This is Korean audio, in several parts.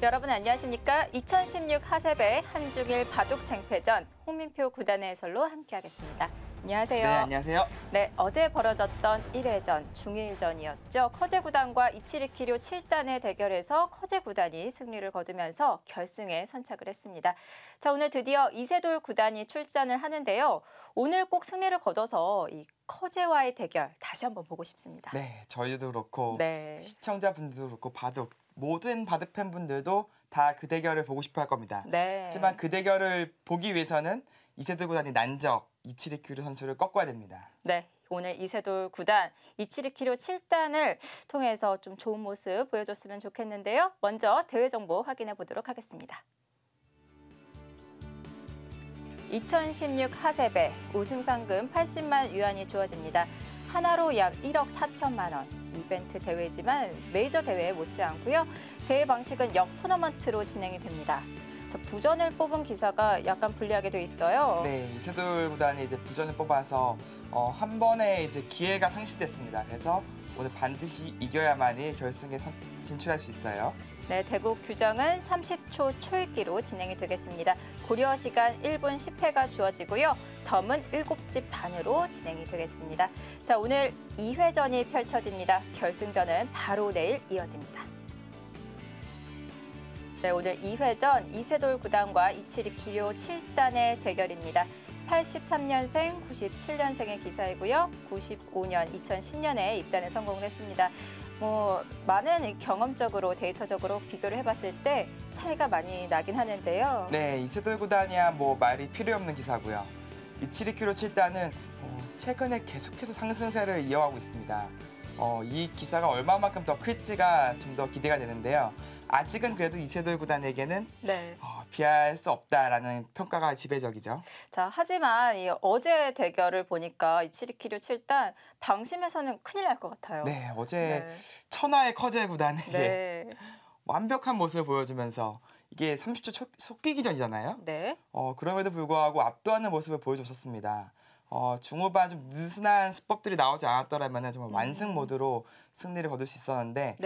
여러분 안녕하십니까? 2016 하세배 한중일 바둑 쟁패전 홍민표 구단의 해설로 함께하겠습니다. 안녕하세요. 네, 안녕하세요. 네, 어제 벌어졌던 1회전 중일전이었죠. 커제 구단과 이치리키료 7단의 대결에서 커제 구단이 승리를 거두면서 결승에 선착을 했습니다. 자, 오늘 드디어 이세돌 구단이 출전을 하는데요. 오늘 꼭 승리를 거둬서 이 커제와의 대결 다시 한번 보고 싶습니다. 네, 저희도 그렇고 네. 시청자분들도 그렇고 모든 바둑 팬분들도 다 그 대결을 보고 싶어 할 겁니다. 네. 하지만 그 대결을 보기 위해서는 이세돌 구단이 난적 이치리키료 선수를 꺾어야 됩니다. 네, 오늘 이세돌 구단 이치리키료 7단을 통해서 좀 좋은 모습 보여줬으면 좋겠는데요. 먼저 대회 정보 확인해 보도록 하겠습니다. 2016 하세배 우승 상금 80만 위안이 주어집니다. 하나로 약 1억 4천만 원. 이벤트 대회지만 메이저 대회에 못지않고요. 대회 방식은 역 토너먼트로 진행이 됩니다. 자, 부전을 뽑은 기사가 약간 불리하게 돼 있어요. 네, 이세돌 구단이 이제 부전을 뽑아서 한 번에 이제 기회가 상실됐습니다. 그래서 오늘 반드시 이겨야만이 결승에 진출할 수 있어요. 네, 대국 규정은 30초 초읽기로 진행이 되겠습니다. 고려 시간 1분 10회가 주어지고요. 덤은 7집 반으로 진행이 되겠습니다. 자, 오늘 2회전이 펼쳐집니다. 결승전은 바로 내일 이어집니다. 네, 오늘 2회전 이세돌 구단과 이치리키료 7단의 대결입니다. 83년생, 97년생의 기사이고요. 95년, 2010년에 입단에 성공을 했습니다. 많은 경험적으로 데이터적으로 비교를 해봤을 때 차이가 많이 나긴 하는데요. 네, 이세돌 구단이야 말이 필요 없는 기사고요. 이치리키료 7단은 최근에 계속해서 상승세를 이어가고 있습니다. 이 기사가 얼마만큼 더 클지가 좀 더 기대가 되는데요. 아직은 그래도 이세돌 구단에게는 네. 비할 수 없다라는 평가가 지배적이죠. 자, 하지만 이 어제 대결을 보니까 이치리키료 7단 방심해서는 큰일 날 것 같아요. 네, 어제 천하의 커제 구단에게 완벽한 모습을 보여주면서 이게 30초 속기기전이잖아요. 네. 그럼에도 불구하고 압도하는 모습을 보여줬었습니다. 중후반 좀 느슨한 수법들이 나오지 않았더라면 정말 완승 모드로 승리를 거둘 수 있었는데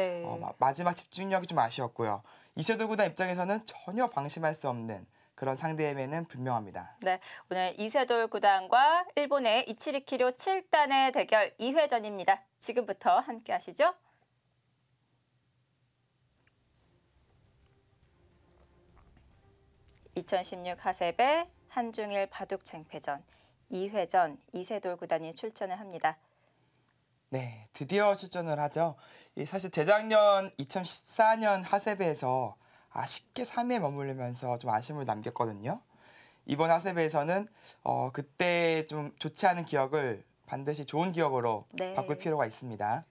마지막 집중력이 좀 아쉬웠고요. 이세돌 구단 입장에서는 전혀 방심할 수 없는 그런 상대임에는 분명합니다. 네, 오늘 이세돌 구단과 일본의 이치리키료 7단의 대결 2회전입니다. 지금부터 함께 하시죠. (2016) 하세배 한중일 바둑 쟁패전 2회전 이세돌 구단이 출전을 합니다. 네, 드디어 출전을 하죠. 사실 재작년 2014년 하세배에서 아쉽게 3위에 머무르면서 좀 아쉬움을 남겼거든요. 이번 하세배에서는 그때 좀 좋지 않은 기억을 반드시 좋은 기억으로 바꿀 필요가 있습니다.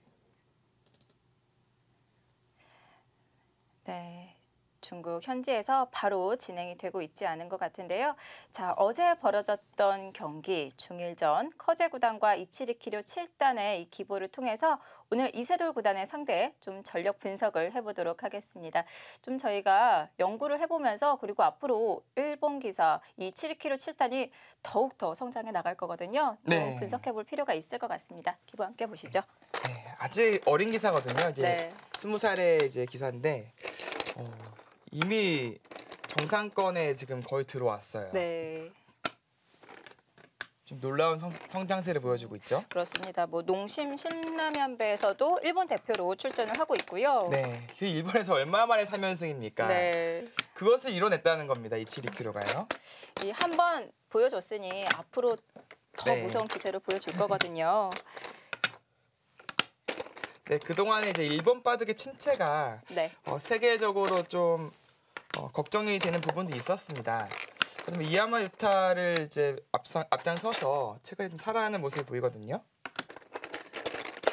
네. 중국 현지에서 바로 진행이 되고 있지 않은 것 같은데요. 자, 어제 벌어졌던 경기 중일전 커제 구단과 이치리키료 7단의 이 기보를 통해서 오늘 이세돌 구단의 상대 좀 전력 분석을 해보도록 하겠습니다. 좀 저희가 연구를 해보면서 그리고 앞으로 일본 기사 이치리키료 7단이 더욱더 성장해 나갈 거거든요. 좀 분석해볼 필요가 있을 것 같습니다. 기보 함께 보시죠. 네, 아직 어린 기사거든요. 이제 20살의 이제 기사인데 이미 정상권에 지금 거의 들어왔어요. 네. 좀 놀라운 성장세를 보여주고 있죠. 그렇습니다. 농심 신라면배에서도 일본 대표로 출전을 하고 있고요. 네, 일본에서 얼마 만에 3연승입니까? 네. 그것을 이뤄냈다는 겁니다. 이치리키료가요. 한 번 보여줬으니 앞으로 더 무서운 기세를 보여줄 거거든요. 네, 그동안에 이제 일본 바둑의 침체가 세계적으로 좀 걱정이 되는 부분도 있었습니다. 그러면 이야마 유타를 이제 앞장서서 최근에 좀 살아나는 모습을 보이거든요.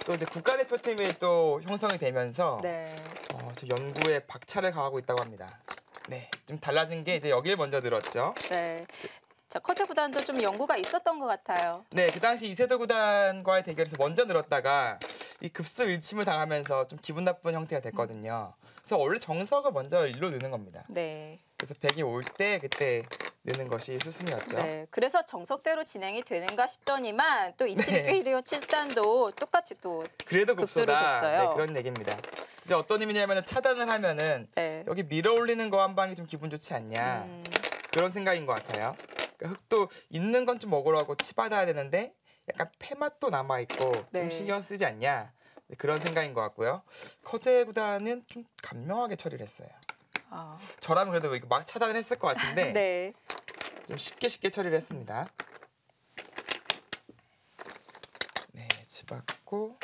또 이제 국가대표팀이 또 형성이 되면서 연구에 박차를 가하고 있다고 합니다. 네, 좀 달라진 게 이제 여길 먼저 늘었죠. 네. 자, 커제 구단도 좀 연구가 있었던 것 같아요. 네, 그 당시 이세돌 구단과의 대결에서 먼저 늘었다가 이 급수 일침을 당하면서 좀 기분 나쁜 형태가 됐거든요. 그래서 원래 정석을 먼저 일로 넣는 겁니다. 네. 그래서 100이 올 때 그때 넣는 것이 수순이었죠. 네, 그래서 정석대로 진행이 되는가 싶더니만 또 이치리키리오 7단도 똑같이 또 그래도 급수를 곱소다. 줬어요. 네, 그런 얘기입니다. 이제 어떤 의미냐면 차단을 하면은 여기 밀어 올리는 거 한 방이 좀 기분 좋지 않냐 그런 생각인 것 같아요. 그러니까 흙도 있는 건 좀 먹으라고 치받아야 되는데 약간 폐맛도 남아 있고 좀 신경 쓰지 않냐 그런 생각인 것 같고요. 커제 구단은 좀 간명하게 처리를 했어요. 저라면 그래도 이거 막 차단을 했을 것 같은데 네. 좀 쉽게 처리를 했습니다. 네, 집었고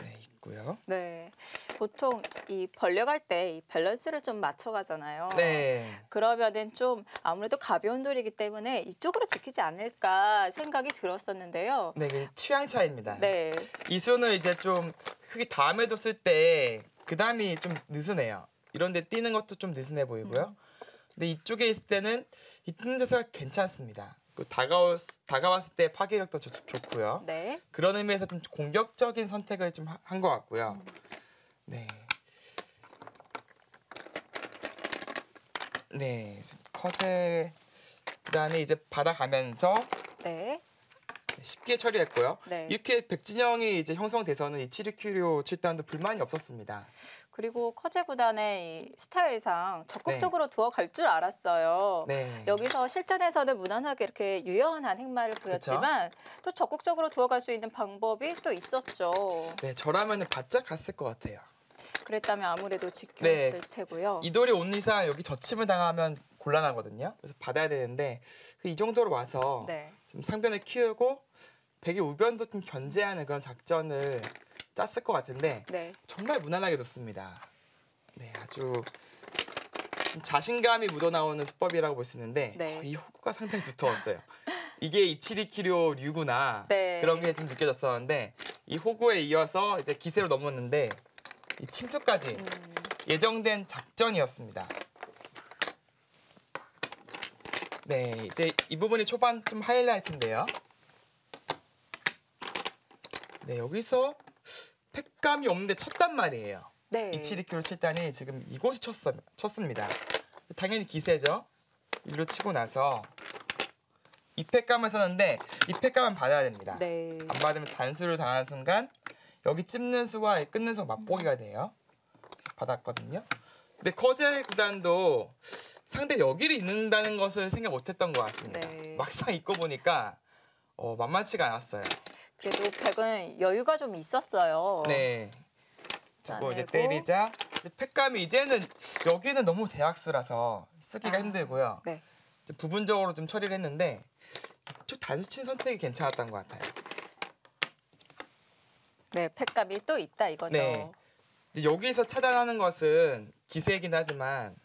네, 있고요. 네, 보통 이 벌려갈 때 이 밸런스를 좀 맞춰가잖아요. 네. 그러면은 좀 아무래도 가벼운 돌이기 때문에 이쪽으로 지키지 않을까 생각이 들었었는데요. 네, 취향 차이입니다. 네. 이수는 이제 좀 흙이 다음에 뒀을 때 그 다음이 좀 느슨해요. 이런데 뛰는 것도 좀 느슨해 보이고요. 근데 이쪽에 있을 때는 이 뛰는 자세가 괜찮습니다. 다가왔을 때 파괴력도 좋고요. 네. 그런 의미에서 좀 공격적인 선택을 좀 한 것 같고요. 네. 네, 커제 구단이 이제 받아가면서 네. 쉽게 처리했고요. 네. 이렇게 백진영이 이제 형성돼서는 이 치리큐리오 7단도 불만이 없었습니다. 그리고 커제 구단의 이 스타일상 적극적으로 두어갈 줄 알았어요. 네. 여기서 실전에서는 무난하게 이렇게 유연한 행마를 보였지만 또 적극적으로 두어갈 수 있는 방법이 또 있었죠. 네, 저라면 바짝 갔을 것 같아요. 그랬다면 아무래도 지켰을 테고요. 이 돌이 온 이상 여기 젖힘을 당하면 곤란하거든요. 그래서 받아야 되는데 이 정도로 와서 좀 상변을 키우고 백의 우변도 좀 견제하는 그런 작전을 짰을 것 같은데 정말 무난하게 뒀습니다. 네, 아주 좀 자신감이 묻어나오는 수법이라고 볼 수 있는데 이 호구가 상당히 두터웠어요. 이게 이치리키료 류구나 그런 게 좀 느껴졌었는데 이 호구에 이어서 이제 기세로 넘었는데 이 침투까지 예정된 작전이었습니다. 네, 이제 이 부분이 초반 좀 하이라이트인데요. 네, 여기서 팩감이 없는데 쳤단 말이에요. 이치리키로 7단이 지금 이곳이 쳤습니다. 당연히 기세죠. 이로 치고 나서 이 팩감을 썼는데 이 팩감은 받아야 됩니다. 안 받으면 단수를 당하는 순간 여기 찝는 수와 끊는 수가 맞보기가 돼요. 받았거든요. 근데 커제 구단도 상대 여기를 잇는다는 것을 생각 못했던 것 같습니다. 막상 잇고 보니까 만만치가 않았어요. 그래도 백은 여유가 좀 있었어요. 네. 자꾸 이제 때리자. 팩감이 이제는 여기는 너무 대학수라서 쓰기가 힘들고요. 부분적으로 좀 처리를 했는데 이쪽 단수친 선택이 괜찮았던 것 같아요. 네, 팩감이 또 있다 이거죠. 네. 여기서 차단하는 것은 기세이긴 하지만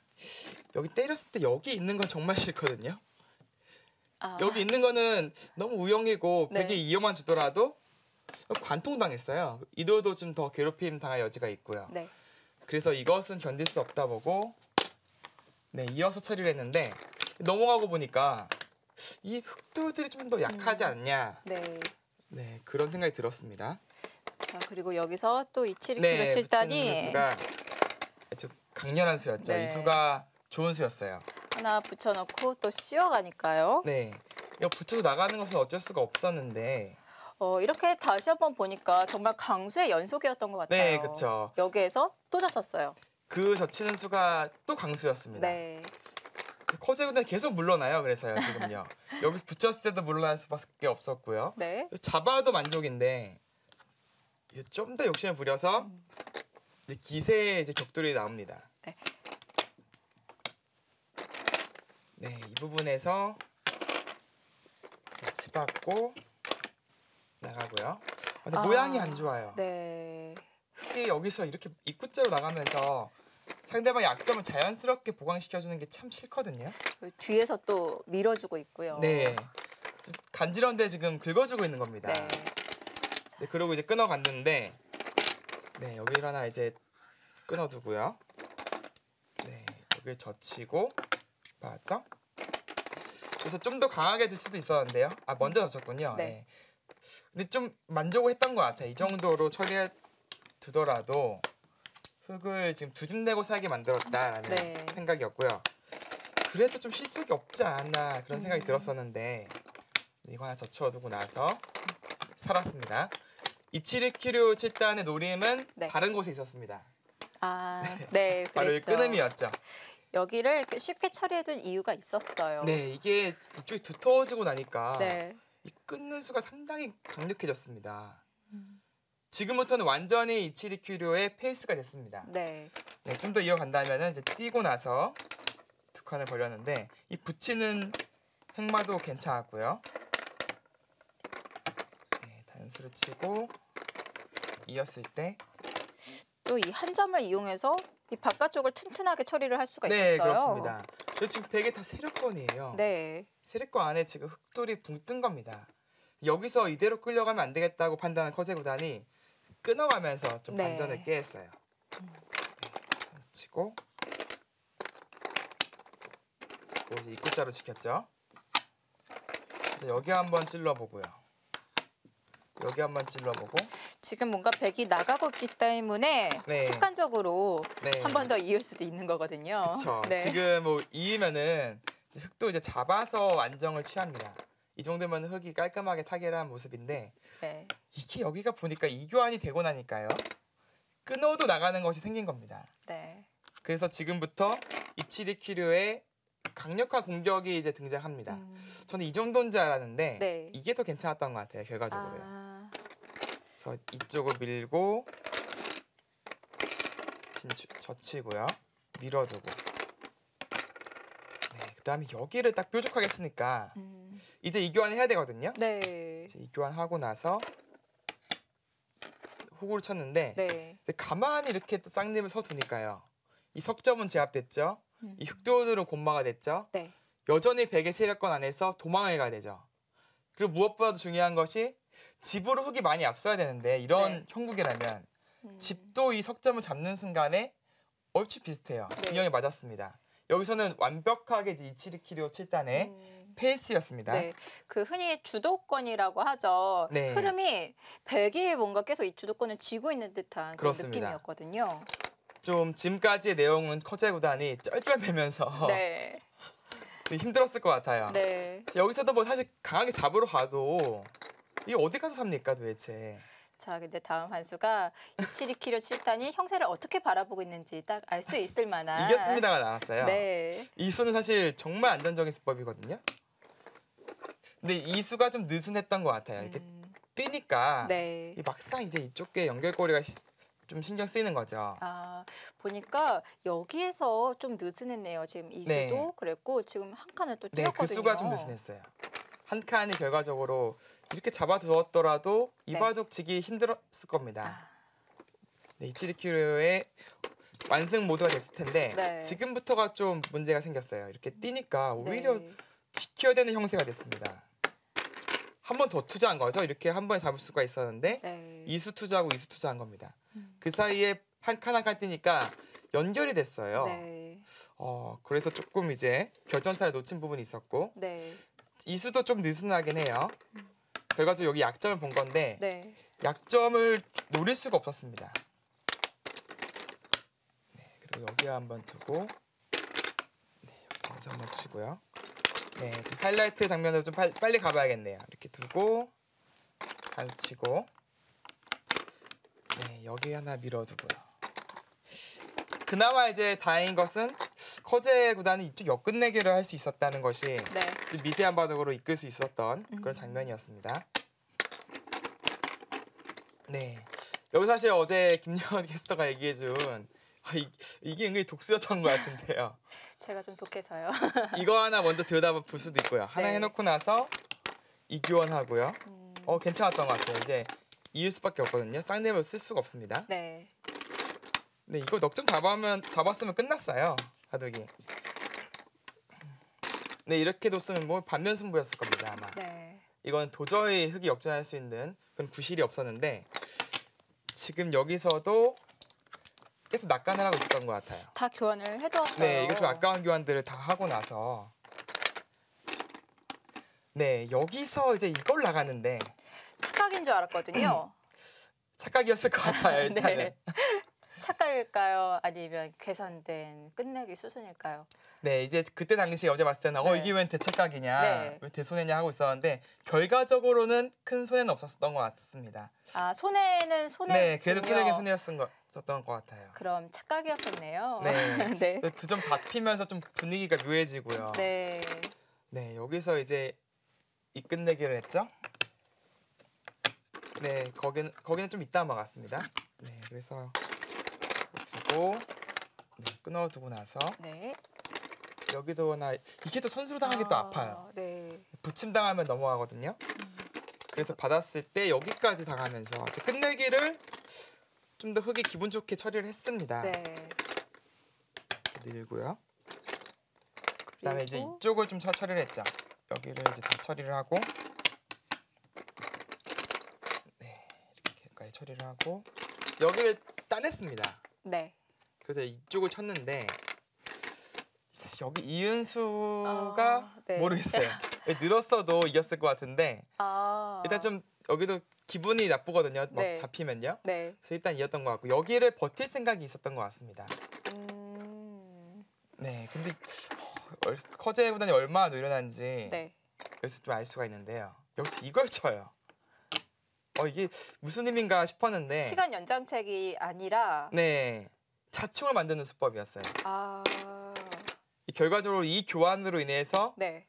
여기 때렸을 때 여기 있는 건 정말 싫거든요. 여기 있는 거는 너무 우영이고 백이 이어만 주더라도 관통당했어요. 이도도 좀 더 괴롭힘 당할 여지가 있고요. 그래서 이것은 견딜 수 없다 보고 이어서 처리를 했는데 넘어가고 보니까 이 흑돌들이 좀 더 약하지 않냐. 그런 생각이 들었습니다. 자, 그리고 여기서 또 이치리키로 7단이 수가 아주 강렬한 수였죠. 이 수가 좋은 수였어요. 하나 붙여놓고 또 씌워가니까요. 네, 이거 붙여서 나가는 것은 어쩔 수가 없었는데 이렇게 다시 한번 보니까 정말 강수의 연속이었던 것 같아요. 네, 그렇죠. 여기에서 또 젖혔어요. 그 젖히는 수가 또 강수였습니다. 커제 구단이 계속 물러나요. 그래서요, 지금요. 여기서 붙였을 때도 물러날 수밖에 없었고요. 잡아도 만족인데 좀 더 욕심을 부려서 이제 기세의 이제 격돌이 나옵니다. 네, 이 부분에서 치받고 나가고요. 근데 모양이 안 좋아요. 흙이 여기서 이렇게 입구째로 나가면서 상대방의 약점을 자연스럽게 보강시켜주는 게 참 싫거든요. 뒤에서 또 밀어주고 있고요. 네, 좀 간지러운데 지금 긁어주고 있는 겁니다. 네, 그러고 이제 끊어갔는데 여기를 하나 이제 끊어두고요. 네, 여기를 젖히고 맞죠? 그래서 좀 더 강하게 될 수도 있었는데요. 먼저 젖혔군요. 근데 좀 만족을 했던 것 같아요. 이 정도로 처리해 두더라도 흙을 지금 2집 내고 살게 만들었다라는 네. 생각이었고요. 그래도 좀 실속이 없지 않나 그런 생각이 들었었는데 이거 하나 젖혀두고 나서 살았습니다. 272키류 7단의 노림은 네. 다른 곳에 있었습니다. 네, 바로 이 그랬죠. 끈음이었죠. 여기를 쉽게 처리해둔 이유가 있었어요. 네, 이게 이쪽이 두터워지고 나니까 네. 이 끊는 수가 상당히 강력해졌습니다. 지금부터는 완전히 272키류의 페이스가 됐습니다. 네. 네, 좀 더 이어간다면 이제 띄고 나서 2칸을 벌렸는데 이 붙이는 획마도 괜찮았고요. 네, 단수를 치고 이었을 때 또 이 한 점을 이용해서 이 바깥쪽을 튼튼하게 처리를 할 수가 네, 있어요. 그렇습니다. 저 지금 베개 다 세력권이에요. 네. 세력권 안에 지금 흙돌이 붕 뜬 겁니다. 여기서 이대로 끌려가면 안 되겠다고 판단한 커제 구단이 끊어가면서 좀 네. 반전을 깨했어요. 단수 치고 또 이제 입구자로 지켰죠. 그래서 여기 한번 찔러보고요. 여기 한번 찔러보고 지금 뭔가 백이 나가고 있기 때문에 네. 습관적으로 네. 한 번 더 이을 수도 있는 거거든요. 그렇죠. 네. 지금 뭐 이으면은 흙도 이제 잡아서 안정을 취합니다. 이 정도면 흙이 깔끔하게 타결한 모습인데 네. 이게 여기가 보니까 이교환이 되고 나니까요. 끊어도 나가는 것이 생긴 겁니다. 네. 그래서 지금부터 272키류의 강력한 공격이 이제 등장합니다. 저는 이 정도인 줄 알았는데 네. 이게 더 괜찮았던 것 같아요. 결과적으로요. 아, 그래서 이쪽을 밀고 젖히고요. 밀어두고 네, 그다음에 여기를 딱 뾰족하게 쓰니까 이제 이교환 해야 되거든요. 네. 이제 이교환 하고 나서 호구를 쳤는데 네. 근데 가만히 이렇게 쌍립을 서두니까요. 이 석점은 제압됐죠. 이 흙돌들은 곤마가 됐죠. 네. 여전히 백의 세력권 안에서 도망을 가야 되죠. 그리고 무엇보다도 중요한 것이 집으로 흙이 많이 앞서야 되는데 이런 네. 형국이라면 집도 이 석점을 잡는 순간에 얼추 비슷해요. 네. 균형이 맞았습니다. 여기서는 완벽하게 272키류 7단의 페이스였습니다. 네, 그 흔히 주도권이라고 하죠. 네. 흐름이 백이 뭔가 계속 이 주도권을 쥐고 있는 듯한 그런 그렇습니다. 느낌이었거든요. 좀 지금까지의 내용은 커제 구단이 쩔쩔매면서 네, 좀 힘들었을 것 같아요. 네. 여기서도 뭐 사실 강하게 잡으러 가도 이게 어디 가서 삽니까 도대체. 자, 근데 다음 한 수가 272키로 7단이 형세를 어떻게 바라보고 있는지 딱 알 수 있을 만한. 이겼습니다가 나왔어요. 네. 이 수는 사실 정말 안정적인 수법이거든요. 근데 이 수가 좀 느슨했던 것 같아요. 이렇게 뛰니까 네. 이 막상 이제 이쪽에 연결고리가 좀 신경 쓰이는 거죠. 아, 보니까 여기에서 좀 느슨했네요. 지금 이 수도 네. 그랬고 지금 한 칸을 또 네, 뛰었거든요. 그 수가 좀 느슨했어요. 한 칸이 결과적으로 이렇게 잡아두었더라도 네. 이바둑 치기 힘들었을 겁니다. 아. 네, 272키로의 완승 모드가 됐을 텐데 네. 지금부터가 좀 문제가 생겼어요. 이렇게 뛰니까 오히려 네. 지켜야 되는 형세가 됐습니다. 한 번 더 투자한 거죠. 이렇게 한 번에 잡을 수가 있었는데 네. 2수 투자하고 2수 투자한 겁니다. 그 사이에 한 칸 한 칸 뛰니까 연결이 됐어요. 네. 그래서 조금 이제 결정타를 놓친 부분이 있었고 네. 2수도 좀 느슨하긴 해요. 결과적으로 여기 약점을 본 건데 네. 약점을 노릴 수가 없었습니다. 네, 그리고 여기 한번 두고 네, 여기서 한번 치고요. 네, 좀 하이라이트 장면으로 좀 빨리 가봐야겠네요. 이렇게 두고 다시 치고 네, 여기 하나 밀어두고요. 그나마 이제 다행인 것은 커제 구단이 이쪽 역끝내기를 할 수 있었다는 것이 네. 미세한 바둑으로 이끌 수 있었던 그런 장면이었습니다. 네, 여기 사실 어제 김여원 캐스터가 얘기해준 이게 은근히 독수였던 것 같은데요. 제가 좀 독해서요. 이거 하나 먼저 들여다볼 수도 있고요. 하나 네. 해놓고 나서 이교환하고요. 괜찮았던 것 같아요. 이제 이을 수밖에 없거든요. 쌍립을 쓸 수가 없습니다. 네. 네, 이거 넉점 잡았으면 끝났어요. 바둑이. 네, 이렇게 뒀으면 뭐 반면 승부였을 겁니다 아마. 네. 이건 도저히 흙이 역전할 수 있는 그런 구실이 없었는데 지금 여기서도 계속 낙관을 하고 있었던 것 같아요. 다 교환을 해두었어요. 네, 이거 좀 아까운 교환들을 다 하고 나서 네, 여기서 이제 이걸 나가는데 착각인 줄 알았거든요. 착각이었을 것 같아요. 일단은. 네. 착각일까요? 아니면 계산된 끝내기 수순일까요? 네, 이제 그때 당시 어제 봤을 때는 네. 이게 웬 대책각이냐, 네. 왜 대손해냐 하고 있었는데 결과적으로는 큰 손해는 없었던 것 같습니다. 아, 손해는 손해. 네, 그래도 손해긴 손해였던 것 같아요. 그럼 착각이었겠네요. 네, 네. 2점 잡히면서 좀 분위기가 묘해지고요. 네. 네, 여기서 이제 이 끝내기를 했죠. 네, 거기는 좀 이따 막았습니다. 네, 그래서 두고 네, 끊어두고 나서 네. 여기도 하나 이게 또 선수로 당하기 또 아파요. 네. 붙임 당하면 넘어가거든요. 그래서 받았을 때 여기까지 당하면서 끝내기를 좀 더 흙이 기분 좋게 처리를 했습니다. 네. 밀고요. 그다음에 이제 이쪽을 좀 처리를 했죠. 여기를 이제 다 처리를 하고, 네 이렇게까지 처리를 하고 여기를 따냈습니다. 네. 그래서 이쪽을 쳤는데 사실 여기 이은수가 네. 모르겠어요. 늘었어도 이겼을 것 같은데 일단 좀 여기도 기분이 나쁘거든요. 막 네. 잡히면요. 네. 그래서 일단 이겼던 것 같고 여기를 버틸 생각이 있었던 것 같습니다. 네, 근데 커제 구단이 얼마나 노련한지 네. 여기서 좀 알 수가 있는데요. 역시 이걸 쳐요. 이게 무슨 의미인가 싶었는데 시간 연장책이 아니라 네, 자충을 만드는 수법이었어요. 결과적으로 이 교환으로 인해서 네.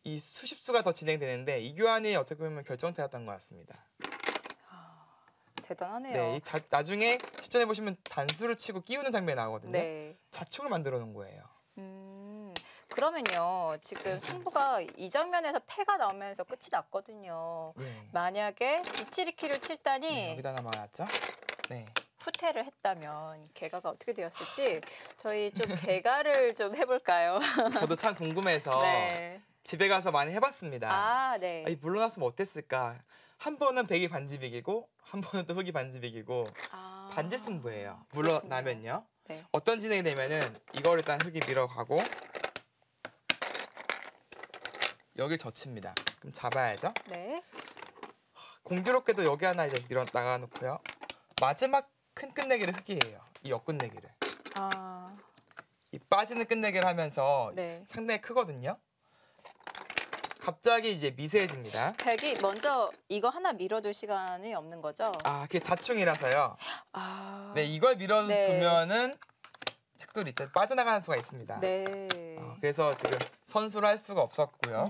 이 수십수가 더 진행되는데 이 교환이 어떻게 보면 결정타였던 것 같습니다. 대단하네요. 네, 나중에 시전해 보시면 단수를 치고 끼우는 장면이 나오거든요. 네. 자축을 만들어 놓은 거예요. 그러면요, 지금 승부가 이 장면에서 패가 나오면서 끝이 났거든요. 네. 만약에 이치리키를 7단이 여기다 하나 막았죠? 네. 후퇴를 했다면 개가가 어떻게 되었을지 저희 좀 개가를 좀 해볼까요? 저도 참 궁금해서 네. 집에 가서 많이 해봤습니다. 네. 물러났으면 어땠을까? 한 번은 백이 반집 이기고 한 번은 또 흑이 반집 이기고 반지 승부예요. 물러나면요. 네. 어떤 진행이 되면은 이걸 일단 흑이 밀어가고 여길 젖힙니다. 그럼 잡아야죠. 네. 공교롭게도 여기 하나 이제 밀어 나가 놓고요. 마지막 큰 끝내기를 흑이에요. 이 역끝내기를. 이 빠지는 끝내기를 하면서 네. 상당히 크거든요. 갑자기 이제 미세해집니다. 백이 먼저 이거 하나 밀어둘 시간이 없는 거죠? 그게 자충이라서요. 네, 이걸 밀어두면은 책돌이 있죠. 빠져나가는 수가 있습니다. 네. 그래서 지금 선수를 할 수가 없었고요.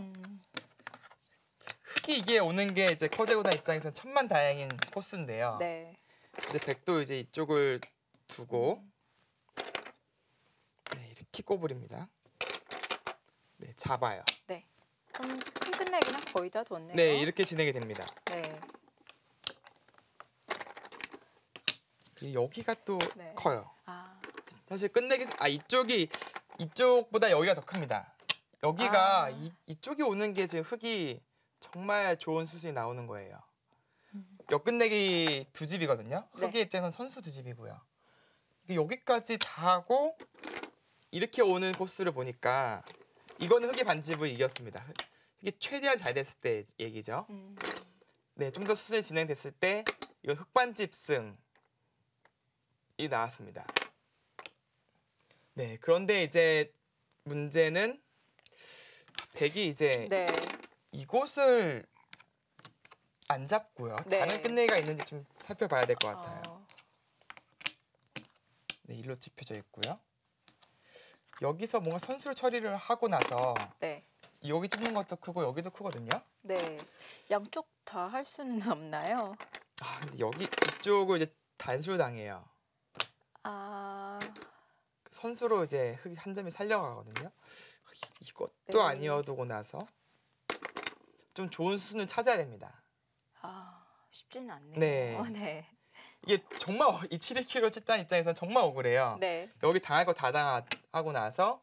흑이 이게 오는 게 이제 커제구단 입장에서는 천만다행인 코스인데요. 네. 이제 백도 이제 이쪽을 두고 네, 이렇게 꼬부립니다. 네, 잡아요. 네. 큰 끝내기는 거의 다 뒀네요. 네, 이렇게 진행이 됩니다. 네. 그리고 여기가 또 네. 커요. 사실 끝내기 이쪽보다 여기가 더 큽니다. 여기가 이쪽이 오는 게 지금 흑이 정말 좋은 수순이 나오는 거예요. 역끝내기 두 집이거든요. 네. 흑의 입장에서는 선수 두 집이고요. 여기까지 다 하고 이렇게 오는 코스를 보니까 이거는 흑이 반집을 이겼습니다. 흑이 최대한 잘 됐을 때 얘기죠. 네, 좀 더 수순이 진행됐을 때 이건 흑반집 승이 나왔습니다. 네, 그런데 이제 문제는 백이 이제 네. 이곳을 안 잡고요. 네. 다른 끝내기가 있는지 좀 살펴봐야 될 것 같아요. 네, 일로 짚혀져 있고요. 여기서 뭔가 선수를 처리를 하고 나서 네. 여기 찍는 것도 크고 여기도 크거든요. 네. 양쪽 다 할 수는 없나요? 근데 여기 이쪽을 이제 단수를 당해요. 선수로 이제 흑이 한 점이 살려가거든요. 이것도 네. 아니어두고 나서 좀 좋은 수순을 찾아야 됩니다. 쉽지는 않네요. 네. 네. 이게 정말 이 7-1kg 칠단 입장에서는 정말 억울해요. 네. 여기 당할 거 다 당하고 나서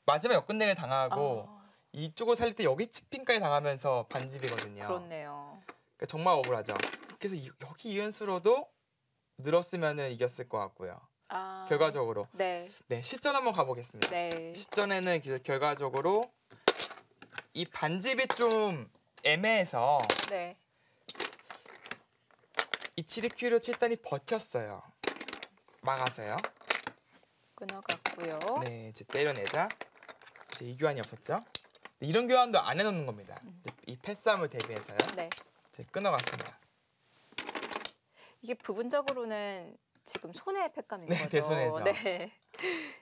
마지막 역끝내기를 당하고 이쪽을 살릴 때 여기 치핀까지 당하면서 반집이거든요. 그렇네요. 그러니까 정말 억울하죠. 그래서 여기 이연수로도 늘었으면 이겼을 것 같고요. 결과적으로. 네. 네, 실전 한번 가보겠습니다. 네. 실전에는 결과적으로 이 반집이 좀 애매해서 네. 이 7-2kg 7단이 버텼어요. 막아서요. 끊어갔고요. 네, 이제 때려내자. 이제 이 교환이 없었죠. 이런 교환도 안 해놓는 겁니다. 이 패싸움을 대비해서요. 네. 이제 끊어갔습니다. 이게 부분적으로는 지금 손의 팩감인 네, 거죠. 제 손에서. 네.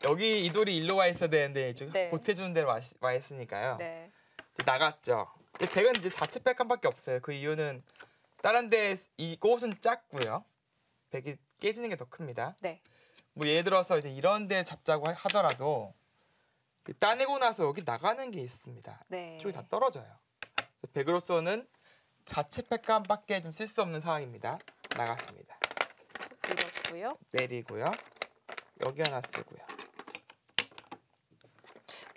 여기 이 돌이 일로 와 있어야 되는데 이쪽 네. 보태주는 데로 와 있으니까요. 네. 이제 나갔죠. 백은 이제 자체 팩감밖에 없어요. 그 이유는 다른 데 이 꽃은 작고요. 백이 깨지는 게 더 큽니다. 네. 뭐 예를 들어서 이제 이런 데 잡자고 하더라도 따내고 나서 여기 나가는 게 있습니다. 네. 이쪽이 다 떨어져요. 백으로서는 자체 팩감밖에 좀 쓸 수 없는 상황입니다. 나갔습니다. 밀었고요. 내리고요. 여기 하나 쓰고요.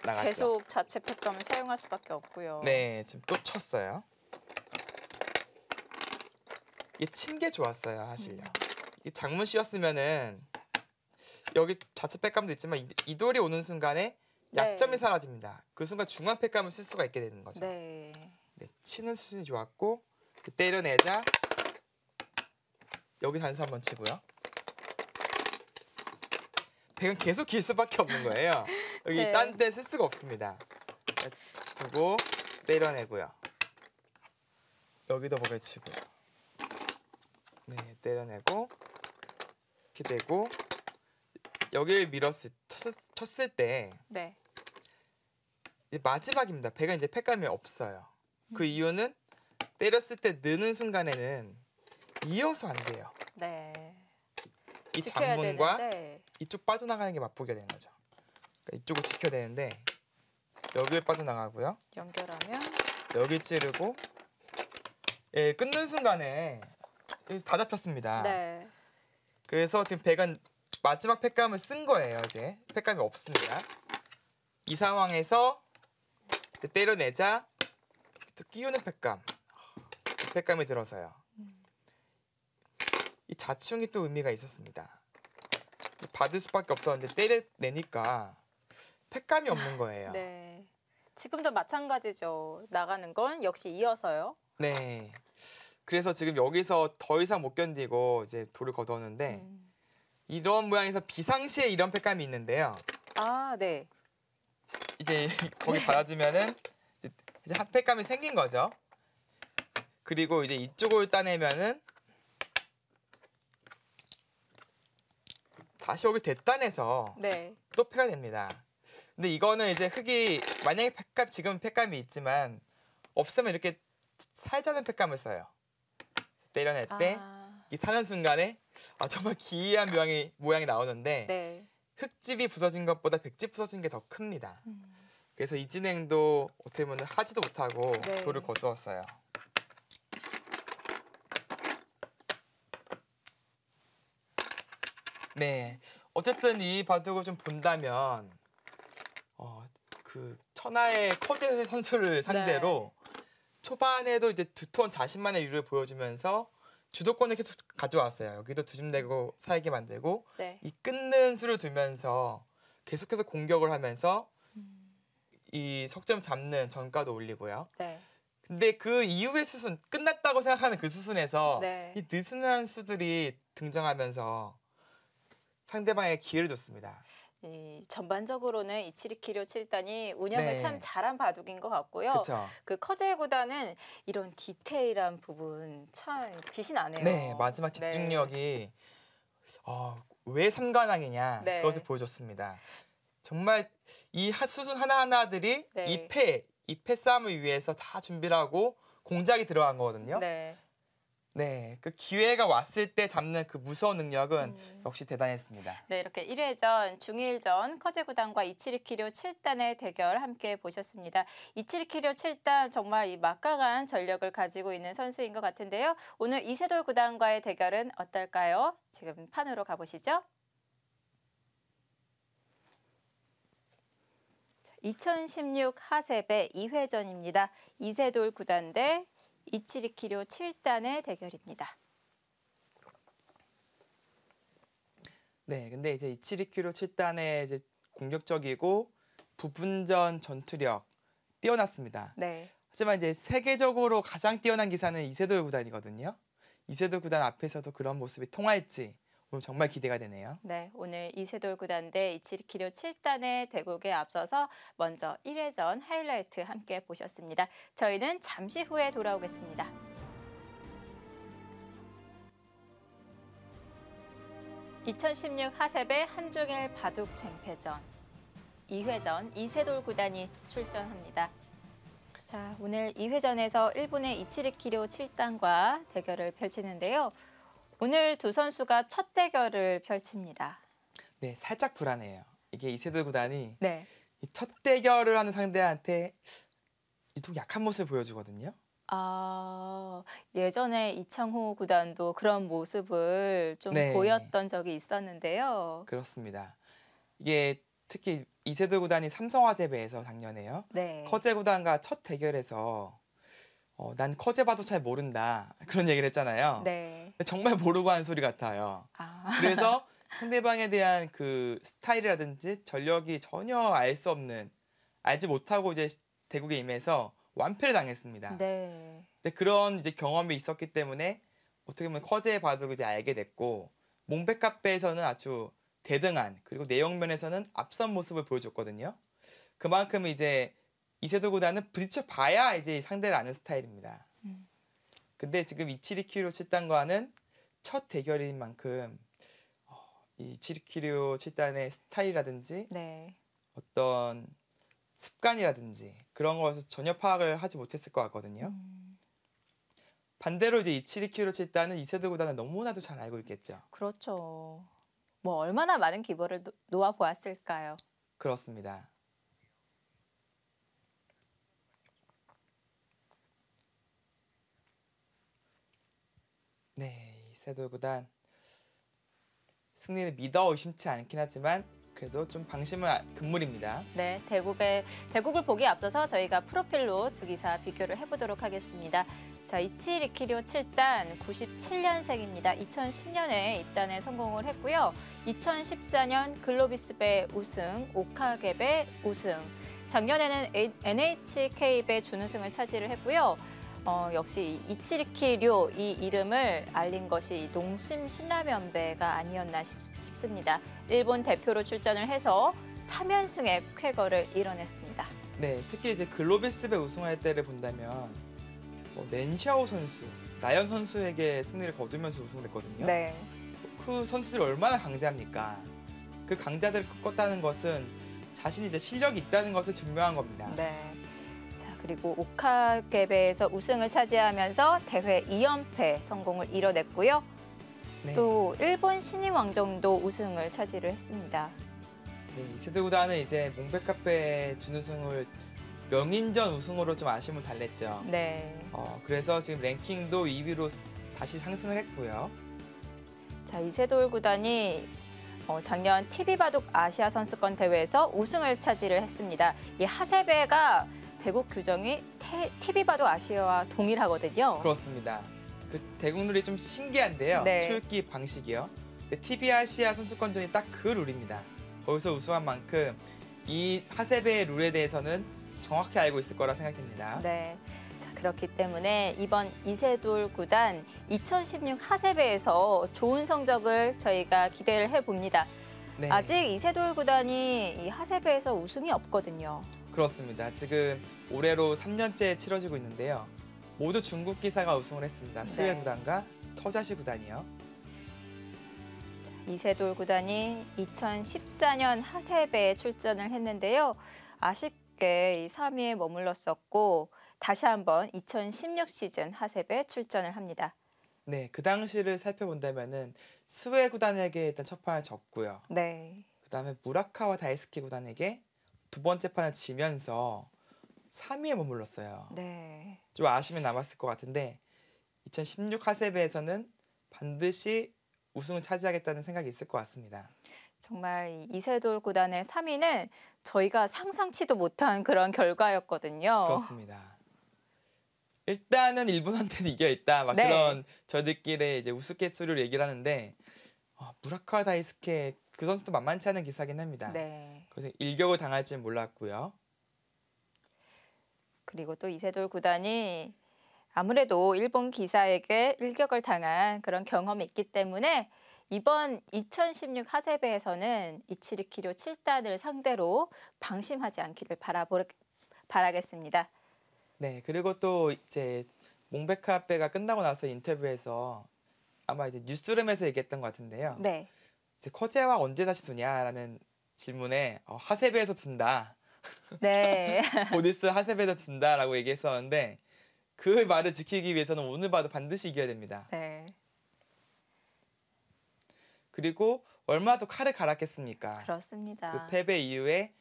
나갔죠. 계속 자체 팩감을 사용할 수밖에 없고요. 네, 지금 또 쳤어요. 이게 친 게 좋았어요, 사실요. 이 장문 씌웠으면은 여기 자체 팩감도 있지만 이 돌이 오는 순간에 약점이 사라집니다. 그 순간 중앙 팩감을 쓸 수가 있게 되는 거죠. 네. 네, 치는 수준이 좋았고 때려내자. 여기 단수 한번 치고요. 백은 계속 길 수밖에 없는 거예요. 여기 네. 딴 데 쓸 수가 없습니다. 두고 때려내고요. 여기도 먹을 치고요. 네, 때려내고 이렇게 되고 여기를 쳤을 때 네. 이제 마지막입니다. 백은 이제 팩감이 없어요. 그 이유는 때렸을 때 느는 순간에는 이어서 안 돼요. 네. 이 지켜야 장문과 되는데. 이쪽 빠져나가는 게 맛보게 되는 거죠. 그러니까 이쪽을 지켜야 되는데 여기를 빠져나가고요. 연결하면 여기 찌르고 예, 끊는 순간에 다 잡혔습니다. 네. 그래서 지금 백은 마지막 팩감을 쓴 거예요. 이제 팩감이 없습니다. 이 상황에서 때려내자 또 끼우는 팩감. 팩감이 들어서요. 이 자충이 또 의미가 있었습니다. 받을 수밖에 없었는데 때려내니까 팩감이 없는 거예요. 네. 지금도 마찬가지죠. 나가는 건 역시 이어서요. 네. 그래서 지금 여기서 더 이상 못 견디고 이제 돌을 걷었는데 이런 모양에서 비상시에 이런 팩감이 있는데요. 아, 네. 이제 거기 받아주면은 이제 한 팩감이 생긴 거죠. 그리고 이제 이쪽을 따내면은 다시 여기 대단해서 네. 또 패가 됩니다. 근데 이거는 이제 흙이 만약에 지금 팩감이 있지만 없으면 이렇게 살자는 팩감을 써요. 때려낼 때 이 사는 순간에 정말 기이한 모양이 나오는데 네. 흙집이 부서진 것보다 백집 부서진 게 더 큽니다. 그래서 이 진행도 어떻게 보면 하지도 못하고 네. 돌을 거두었어요. 네, 어쨌든 이 바둑을 좀 본다면 그 천하의 커제 선수를 상대로 초반에도 이제 두터운 자신만의 유를 보여주면서 주도권을 계속 가져왔어요. 여기도 두 집 내고 살게 만들고 이 끊는 수를 두면서 계속해서 공격을 하면서 이 석점 잡는 전가도 올리고요. 근데 그 이후의 수순, 끝났다고 생각하는 그 수순에서 이 느슨한 수들이 등장하면서 상대방에게 기회를 줬습니다. 전반적으로는 이치리키료 7단이 운영을 네. 참 잘한 바둑인 것 같고요. 그쵸? 그 커제 구단은 이런 디테일한 부분 참 빛이 나네요. 네, 마지막 집중력이 왜 삼관왕이냐 그것을 보여줬습니다. 정말 이 수순 하나하나들이 이 패 싸움을 위해서 다 준비를 하고 공작이 들어간 거거든요. 네, 그 기회가 왔을 때 잡는 그 무서운 능력은 역시 대단했습니다. 네, 이렇게 1회전, 중일전 커제 구단과 이치리키료 7단의 대결 함께 보셨습니다. 이치리키료 7단 정말 이 막강한 전력을 가지고 있는 선수인 것 같은데요. 오늘 이세돌 구단과의 대결은 어떨까요? 지금 판으로 가보시죠. 2016 하셉의 2회전입니다. 이세돌 구단 대 이치리키료 7단의 대결입니다. 네, 근데 이제 이치리키료 7단의 이제 공격적이고 부분전 전투력 뛰어났습니다. 하지만 이제 세계적으로 가장 뛰어난 기사는 이세돌 구단이거든요. 이세돌 구단 앞에서도 그런 모습이 통할지 오늘 정말 기대가 되네요. 네, 오늘 이세돌 구단 대 이치리키료 7단의 대국에 앞서서 먼저 1회전 하이라이트 함께 보셨습니다. 저희는 잠시 후에 돌아오겠습니다. (2016) 하세배 한중일 바둑 쟁패전 2회전 이세돌 구단이 출전합니다. 자, 오늘 2회전에서 일본의 이치리키료 7단과 대결을 펼치는데요. 오늘 두 선수가 첫 대결을 펼칩니다. 네, 살짝 불안해요. 이게 이세돌 구단이 네. 이 첫 대결을 하는 상대한테 좀 약한 모습을 보여주거든요. 예전에 이창호 구단도 그런 모습을 좀 네. 보였던 적이 있었는데요. 그렇습니다. 이게 특히 이세돌 구단이 삼성화재배에서 작년에요. 네. 커제 구단과 첫 대결에서 난 커제 봐도 잘 모른다 그런 얘기를 했잖아요. 네. 정말 모르고 한 소리 같아요. 그래서 상대방에 대한 그 스타일이라든지 전력이 전혀 알지 못하고 이제 대국에 임해서 완패를 당했습니다. 네. 근데 그런 이제 경험이 있었기 때문에 어떻게 보면 커제의 바둑을 이제 알게 됐고 몽백카페에서는 아주 대등한 그리고 내용 면에서는 앞선 모습을 보여줬거든요. 그만큼 이제 이세돌 구단은 부딪혀 봐야 이제 상대를 아는 스타일입니다. 근데 지금 이치리키료 7단과는 첫 대결인 만큼 이 이치리키료 7단의 스타일이라든지 네. 어떤 습관이라든지 그런 것을 전혀 파악을 하지 못했을 것 같거든요. 반대로 이제 이치리키료 7단은 이세돌 구단을 너무나도 잘 알고 있겠죠. 그렇죠. 뭐 얼마나 많은 기보를 놓아 보았을까요? 그렇습니다. 네, 이세돌 구단 승리를 믿어 의심치 않긴 하지만 그래도 좀 방심은 금물입니다. 네, 대국을 보기에 앞서서 저희가 프로필로 두 기사 비교를 해보도록 하겠습니다. 자, 이치리키료 7단 97년생입니다. 2010년에 입단에 성공을 했고요. 2014년 글로비스배 우승, 오카게배 우승. 작년에는 NHK배 준우승을 차지를 했고요. 역시 이치리키료 이 이름을 알린 것이 농심 신라면배가 아니었나 싶습니다. 일본 대표로 출전을 해서 3연승의 쾌거를 이뤄냈습니다. 네, 특히 이제 글로비스배 우승할 때를 본다면 렌샤오 선수, 나연 선수에게 승리를 거두면서 우승을 했거든요. 네. 그 선수들이 얼마나 강자입니까? 그 강자들을 꺾었다는 것은 자신이 이제 실력이 있다는 것을 증명한 겁니다. 네. 그리고 오카게배에서 우승을 차지하면서 대회 2연패 성공을 이뤄냈고요. 네. 또 일본 신인 왕정도 우승을 차지를 했습니다. 네, 이세돌 구단은 이제 몽백카페 준우승을 명인전 우승으로 좀 아쉬움을 달랬죠. 네. 그래서 지금 랭킹도 2위로 다시 상승을 했고요. 자, 이세돌 구단이 작년 TV바둑 아시아 선수권 대회에서 우승을 차지를 했습니다. 이 하세배가 대국 규정이 TV바둑 아시아와 동일하거든요. 그렇습니다. 그 대국룰이 좀 신기한데요. 네. 출기 방식이요. TV 아시아 선수권전이 딱 그 룰입니다. 거기서 우승한 만큼 이 하세배의 룰에 대해서는 정확히 알고 있을 거라 생각됩니다. 네. 자, 그렇기 때문에 이번 이세돌 구단 2016 하세배에서 좋은 성적을 저희가 기대를 해봅니다. 네. 아직 이세돌 구단이 이 하세배에서 우승이 없거든요. 그렇습니다. 지금 올해로 3년째 치러지고 있는데요. 모두 중국 기사가 우승을 했습니다. 스웨 구단과 터자시 구단이요. 이세돌 구단이 2014년 하세배에 출전을 했는데요. 아쉽게 이 3위에 머물렀었고 다시 한번 2016 시즌 하세배에 출전을 합니다. 네, 그 당시를 살펴본다면은 스웨 구단에게 일단 첫 판을 졌고요. 네. 그다음에 무라카와 다이스키 구단에게 두 번째 판을 지면서 3위에 머물렀어요. 네. 좀 아쉬움이 남았을 것 같은데 2016 하세배에서는 반드시 우승을 차지하겠다는 생각이 있을 것 같습니다. 정말 이세돌 구단의 3위는 저희가 상상치도 못한 그런 결과였거든요. 그렇습니다. 일단은 일본한테는 이겨있다. 막 네. 그런 저희들끼리 이제 우스갯소리로 얘기를 하는데 무라카와 다이스케 그 선수도 만만치 않은 기사긴 합니다. 네. 그래서 일격을 당할지는 몰랐고요. 그리고 또 이세돌 구단이 아무래도 일본 기사에게 일격을 당한 그런 경험이 있기 때문에 이번 2016 하세배에서는 이치리키료 7단을 상대로 방심하지 않기를 바라겠습니다. 네, 그리고 또 이제 몽백카페가 끝나고 나서 인터뷰에서 아마 이제 뉴스룸에서 얘기했던 것 같은데요. 네. 이제 커제와 언제 다시 두냐라는 질문에 하세배에서 둔다. 네. 곧 있으면 하세배에서 둔다라고 얘기했었는데 그 말을 지키기 위해서는 오늘 봐도 반드시 이겨야 됩니다. 네. 그리고 얼마나 또 칼을 갈았겠습니까? 그렇습니다. 그 패배 이후에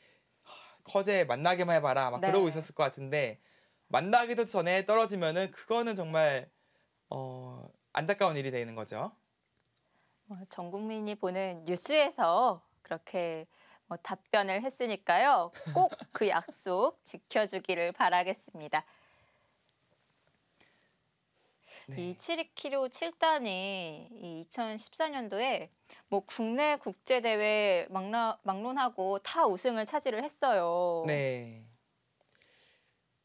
커제 만나게만 해봐라 막 그러고 있었을 것 같은데 만나기도 전에 떨어지면은 그거는 정말 안타까운 일이 되는 거죠. 전 국민이 보는 뉴스에서 그렇게 답변을 했으니까요. 꼭 그 약속 지켜주기를 바라겠습니다. 네. 이 치리키료 7단이 이 2014년도에 국내 국제 대회 막론하고 타 우승을 차지를 했어요. 네.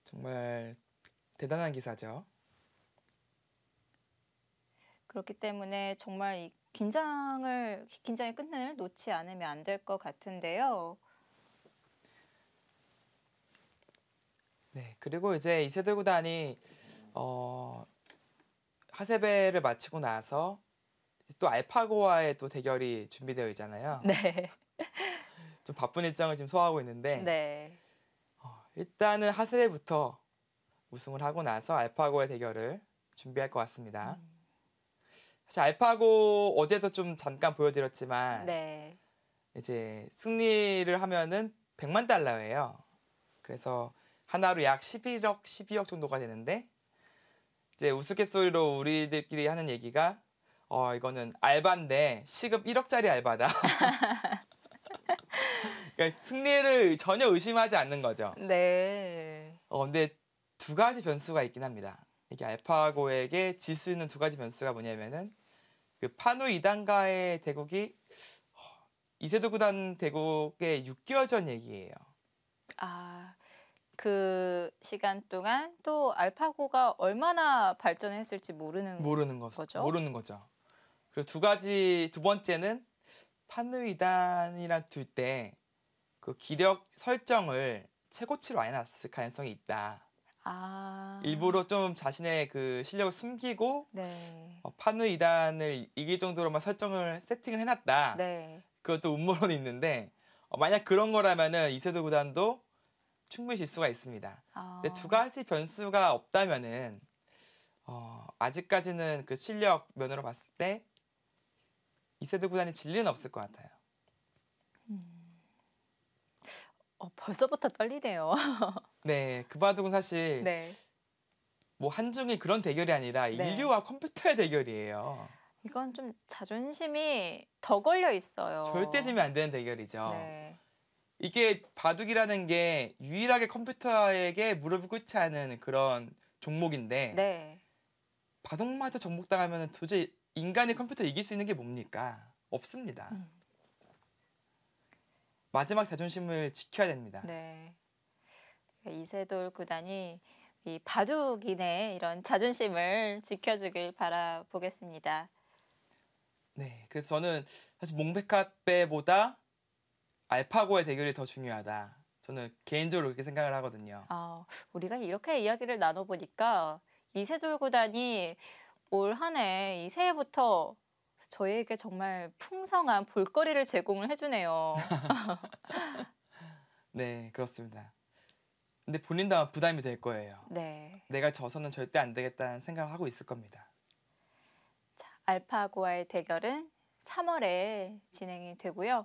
정말 대단한 기사죠. 그렇기 때문에 정말 이 긴장의 끈을 놓지 않으면 안 될 것 같은데요. 네, 그리고 이제 이세돌 구단이 하세배를 마치고 나서 또 알파고와의 또 대결이 준비되어 있잖아요. 네. 좀 바쁜 일정을 지금 소화하고 있는데 네. 일단은 하세배부터 우승을 하고 나서 알파고의 대결을 준비할 것 같습니다. 사실 알파고 어제도 좀 잠깐 보여드렸지만 네. 이제 승리를 하면은 100만 달러예요. 그래서 하나로 약 11억, 12억 정도가 되는데 이제 우스갯소리로 우리들끼리 하는 얘기가 이거는 알바인데 시급 1억짜리 알바다. 그러니까 승리를 전혀 의심하지 않는 거죠. 네. 근데 두 가지 변수가 있긴 합니다. 이게 알파고에게 질 수 있는 두 가지 변수가 뭐냐면은 그 파누 2단가의 대국이 이세돌 구단 대국의 6개월 전 얘기예요. 그 시간 동안 또 알파고가 얼마나 발전을 했을지 모르는 거죠. 모르는 거죠. 그리고 두 번째는 파누 2단이랑 둘 때 그 기력 설정을 최고치로 안 해놨을 가능성이 있다. 일부러 좀 자신의 그 실력을 숨기고 네. 파누 2단을 이길 정도로만 세팅을 해놨다. 네. 그것도 음모론이 있는데 만약 그런 거라면은 이세돌 구단도 충분히 질 수가 있습니다. 근데 두 가지 변수가 없다면은 아직까지는 그 실력 면으로 봤을 때 이세돌 구단이 질 리는 없을 것 같아요. 벌써부터 떨리네요. 네, 그 바둑은 사실 네. 뭐 한중의 그런 대결이 아니라 인류와 컴퓨터의 대결이에요. 이건 좀 자존심이 더 걸려 있어요. 절대 지면 안 되는 대결이죠. 네. 이게 바둑이라는 게 유일하게 컴퓨터에게 무릎을 꿇지 않은 그런 종목인데 네. 바둑마저 정복당하면 도저히 인간이 컴퓨터 이길 수 있는 게 뭡니까? 없습니다. 마지막 자존심을 지켜야 됩니다. 네. 이세돌 구단이 이 바둑인의 이런 자존심을 지켜주길 바라보겠습니다. 네, 그래서 저는 사실 몽백카페보다 알파고의 대결이 더 중요하다. 저는 개인적으로 그렇게 생각을 하거든요. 우리가 이렇게 이야기를 나눠보니까 이세돌 구단이 올 한 해 이 새해부터 저희에게 정말 풍성한 볼거리를 제공을 해주네요. 네, 그렇습니다. 근데 본인도 아마 부담이 될 거예요. 네. 내가 져서는 절대 안 되겠다는 생각을 하고 있을 겁니다. 자, 알파고와의 대결은 3월에 진행이 되고요.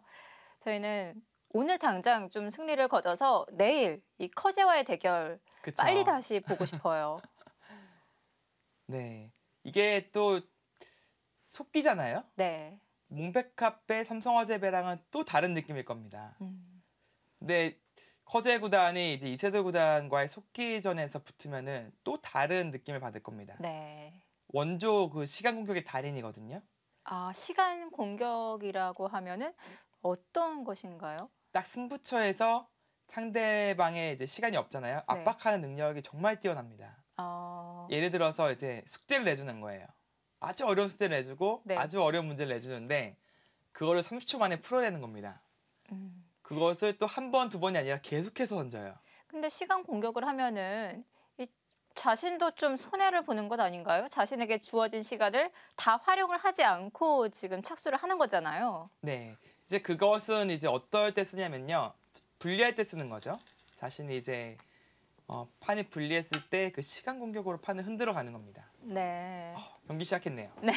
저희는 오늘 당장 좀 승리를 거둬서 내일 이 커제와의 대결 그쵸? 빨리 다시 보고 싶어요. 네, 이게 또 속기잖아요. 네. 몽백카페 삼성화재배랑은 또 다른 느낌일 겁니다. 근데 커제 구단이 이제 이세돌 구단과의 속기전에서 붙으면은 또 다른 느낌을 받을 겁니다. 네. 원조 그 시간 공격의 달인이거든요. 시간 공격이라고 하면은 어떤 것인가요? 딱 승부처에서 상대방의 이제 시간이 없잖아요. 네. 압박하는 능력이 정말 뛰어납니다. 예를 들어서 이제 숙제를 내주는 거예요. 아주 어려운 숙제를 내주고 네. 아주 어려운 문제를 내주는데 그거를 30초 만에 풀어내는 겁니다. 그것을 또 한 번, 두 번이 아니라 계속해서 던져요. 근데 시간 공격을 하면은 이 자신도 좀 손해를 보는 것 아닌가요? 자신에게 주어진 시간을 다 활용을 하지 않고 지금 착수를 하는 거잖아요. 네, 이제 그것은 이제 어떨 때 쓰냐면요, 분리할 때 쓰는 거죠. 자신이 이제 판이 분리했을 때 그 시간 공격으로 판을 흔들어 가는 겁니다. 네. 경기 시작했네요. 네.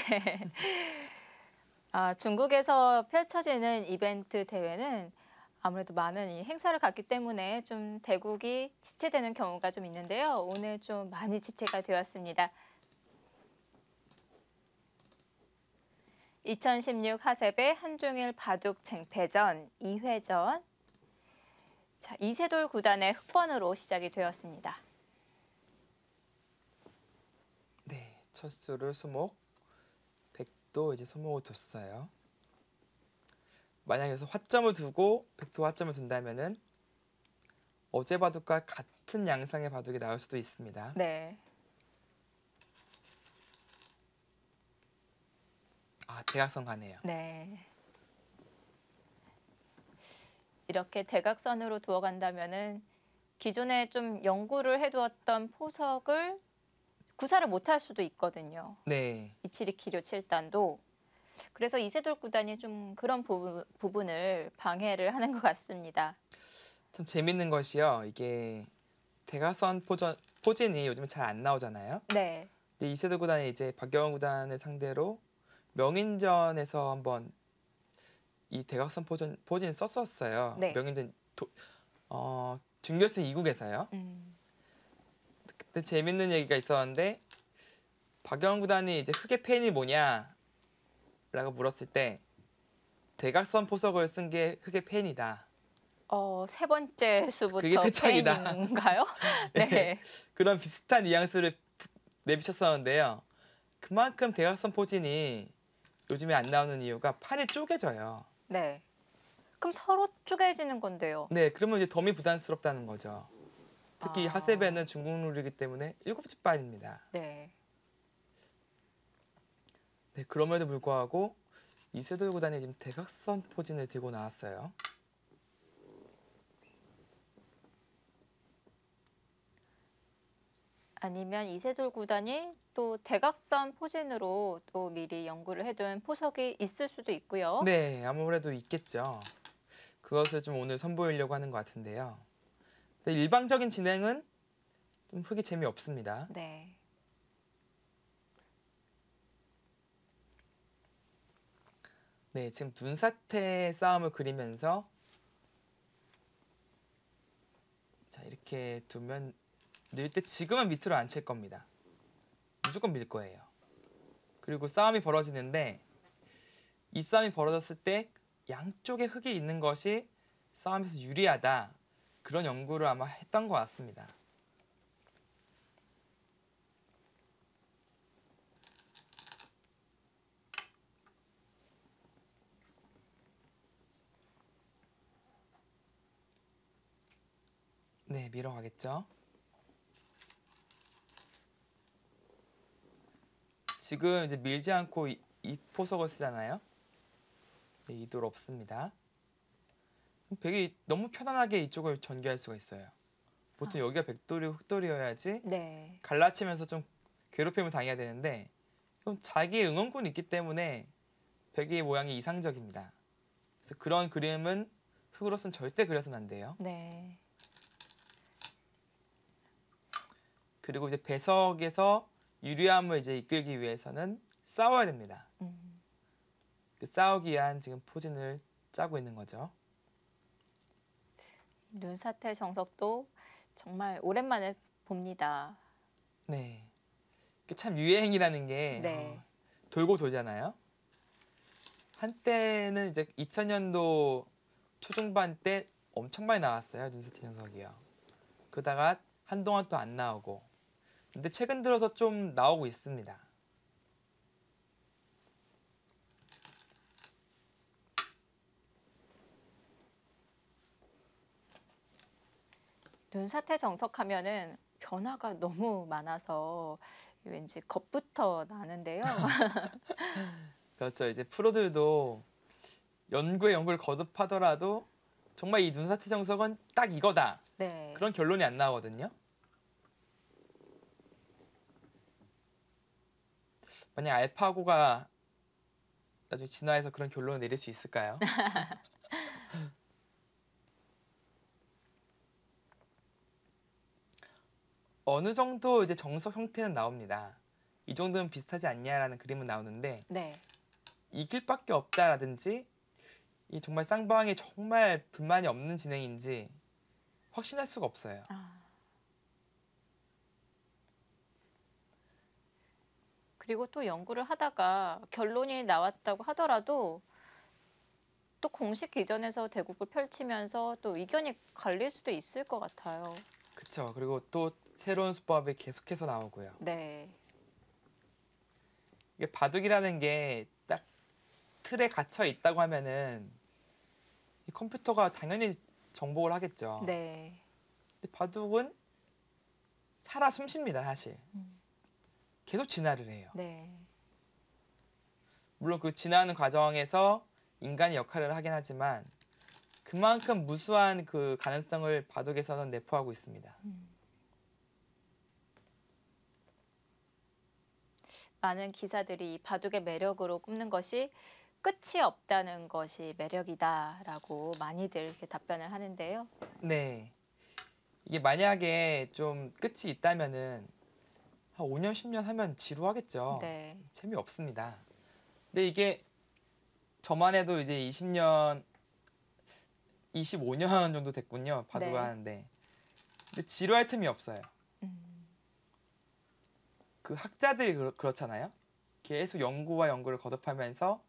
중국에서 펼쳐지는 이벤트 대회는 아무래도 많은 이 행사를 갖기 때문에 좀 대국이 지체되는 경우가 좀 있는데요. 오늘 좀 많이 지체가 되었습니다. 2016 하세배 한중일 바둑 쟁패전 2회전. 자, 이세돌 구단의 흑번으로 시작이 되었습니다. 네, 첫 수를 수목, 백도 이제 소목을 뒀어요. 만약에 여기서 화점을 두고 백도 화점을 둔다면은 어제 바둑과 같은 양상의 바둑이 나올 수도 있습니다. 네. 대각선 가네요. 네. 이렇게 대각선으로 두어간다면은 기존에 좀 연구를 해두었던 포석을 구사를 못할 수도 있거든요. 네. 이치리 기료 7단도. 그래서 이세돌 구단이 좀 그런 부분을 방해를 하는 것 같습니다. 참 재밌는 것이요. 이게 대각선 포진이 요즘에 잘 안 나오잖아요. 네. 근데 이세돌 구단이 이제 박여원 구단을 상대로 명인전에서 한번 이 대각선 포진 썼었어요. 네. 명인전 준결승 2국에서요. 그때 재밌는 얘기가 있었는데 박여원 구단이 이제 흑의 펜이 뭐냐라고 물었을 때 대각선 포석을 쓴 게 흑의 펜이다. 세 번째 수부터 그게 패착이다. 펜인가요? 네. 그런 비슷한 뉘앙스를 내비쳤었는데요. 그만큼 대각선 포진이 요즘에 안 나오는 이유가 판이 쪼개져요. 네. 그럼 서로 쪼개지는 건데요. 네, 그러면 이제 덤이 부담스럽다는 거죠. 특히 하세배는 중국 룰이기 때문에 7집 발입니다. 네. 네, 그럼에도 불구하고 이세돌 구단이 지금 대각선 포진을 들고 나왔어요. 아니면 이세돌 구단이 또 대각선 포진으로 또 미리 연구를 해둔 포석이 있을 수도 있고요. 네, 아무래도 있겠죠. 그것을 좀 오늘 선보이려고 하는 것 같은데요. 근데 일방적인 진행은 좀 흑이 재미없습니다. 네. 네, 지금 눈사태 싸움을 그리면서 자 이렇게 두면 늘 때 지금은 밑으로 안 칠 겁니다. 무조건 밀 거예요. 그리고 싸움이 벌어지는데 이 싸움이 벌어졌을 때 양쪽에 흑이 있는 것이 싸움에서 유리하다. 그런 연구를 아마 했던 것 같습니다. 네, 밀어가겠죠. 지금 이제 밀지 않고 이 포석을 쓰잖아요. 네, 이돌 없습니다. 백이 너무 편안하게 이쪽을 전개할 수가 있어요. 보통 여기가 백돌이 흑돌이어야지 네. 갈라치면서 좀 괴롭힘을 당해야 되는데 이건 자기의 응원군이 있기 때문에 백의 모양이 이상적입니다. 그래서 그런 그림은 흑으로서는 절대 그려서는 안 돼요. 네. 그리고 이제 배석에서 유리함을 이제 이끌기 위해서는 싸워야 됩니다. 그 싸우기 위한 지금 포진을 짜고 있는 거죠. 눈사태 정석도 정말 오랜만에 봅니다. 네, 참 유행이라는 게 네. 돌고 돌잖아요. 한때는 이제 2000년도 초중반 때 엄청 많이 나왔어요. 눈사태 정석이요. 그러다가 한동안 또 안 나오고 근데 최근 들어서 좀 나오고 있습니다. 눈사태 정석하면은 변화가 너무 많아서 왠지 겁부터 나는데요. 그렇죠. 이제 프로들도 연구를 거듭하더라도 정말 이 눈사태 정석은 딱 이거다. 네. 그런 결론이 안 나오거든요. 만약 알파고가 나중에 진화해서 그런 결론을 내릴 수 있을까요? 어느 정도 이제 정석 형태는 나옵니다. 이 정도는 비슷하지 않냐라는 그림은 나오는데 네. 이 길밖에 없다라든지 이 정말 쌍방이 정말 불만이 없는 진행인지 확신할 수가 없어요. 그리고 또 연구를 하다가 결론이 나왔다고 하더라도 또 공식 기전에서 대국을 펼치면서 또 의견이 갈릴 수도 있을 것 같아요. 그렇죠. 그리고 또 새로운 수법이 계속해서 나오고요. 네. 이게 바둑이라는 게 딱 틀에 갇혀 있다고 하면은 이 컴퓨터가 당연히 정복을 하겠죠. 네. 근데 바둑은 살아 숨쉽니다, 사실. 계속 진화를 해요. 네. 물론 그 진화하는 과정에서 인간이 역할을 하긴 하지만 그만큼 무수한 그 가능성을 바둑에서는 내포하고 있습니다. 많은 기사들이 바둑의 매력으로 꼽는 것이 끝이 없다는 것이 매력이다라고 많이들 이렇게 답변을 하는데요. 네. 이게 만약에 좀 끝이 있다면은 한 5년, 10년 하면 지루하겠죠. 네. 재미없습니다. 근데 이게 저만 해도 이제 20년, 25년 정도 됐군요. 바둑을 네. 하는데. 근데 지루할 틈이 없어요. 그 학자들이 그렇잖아요. 계속 연구와 연구를 거듭하면서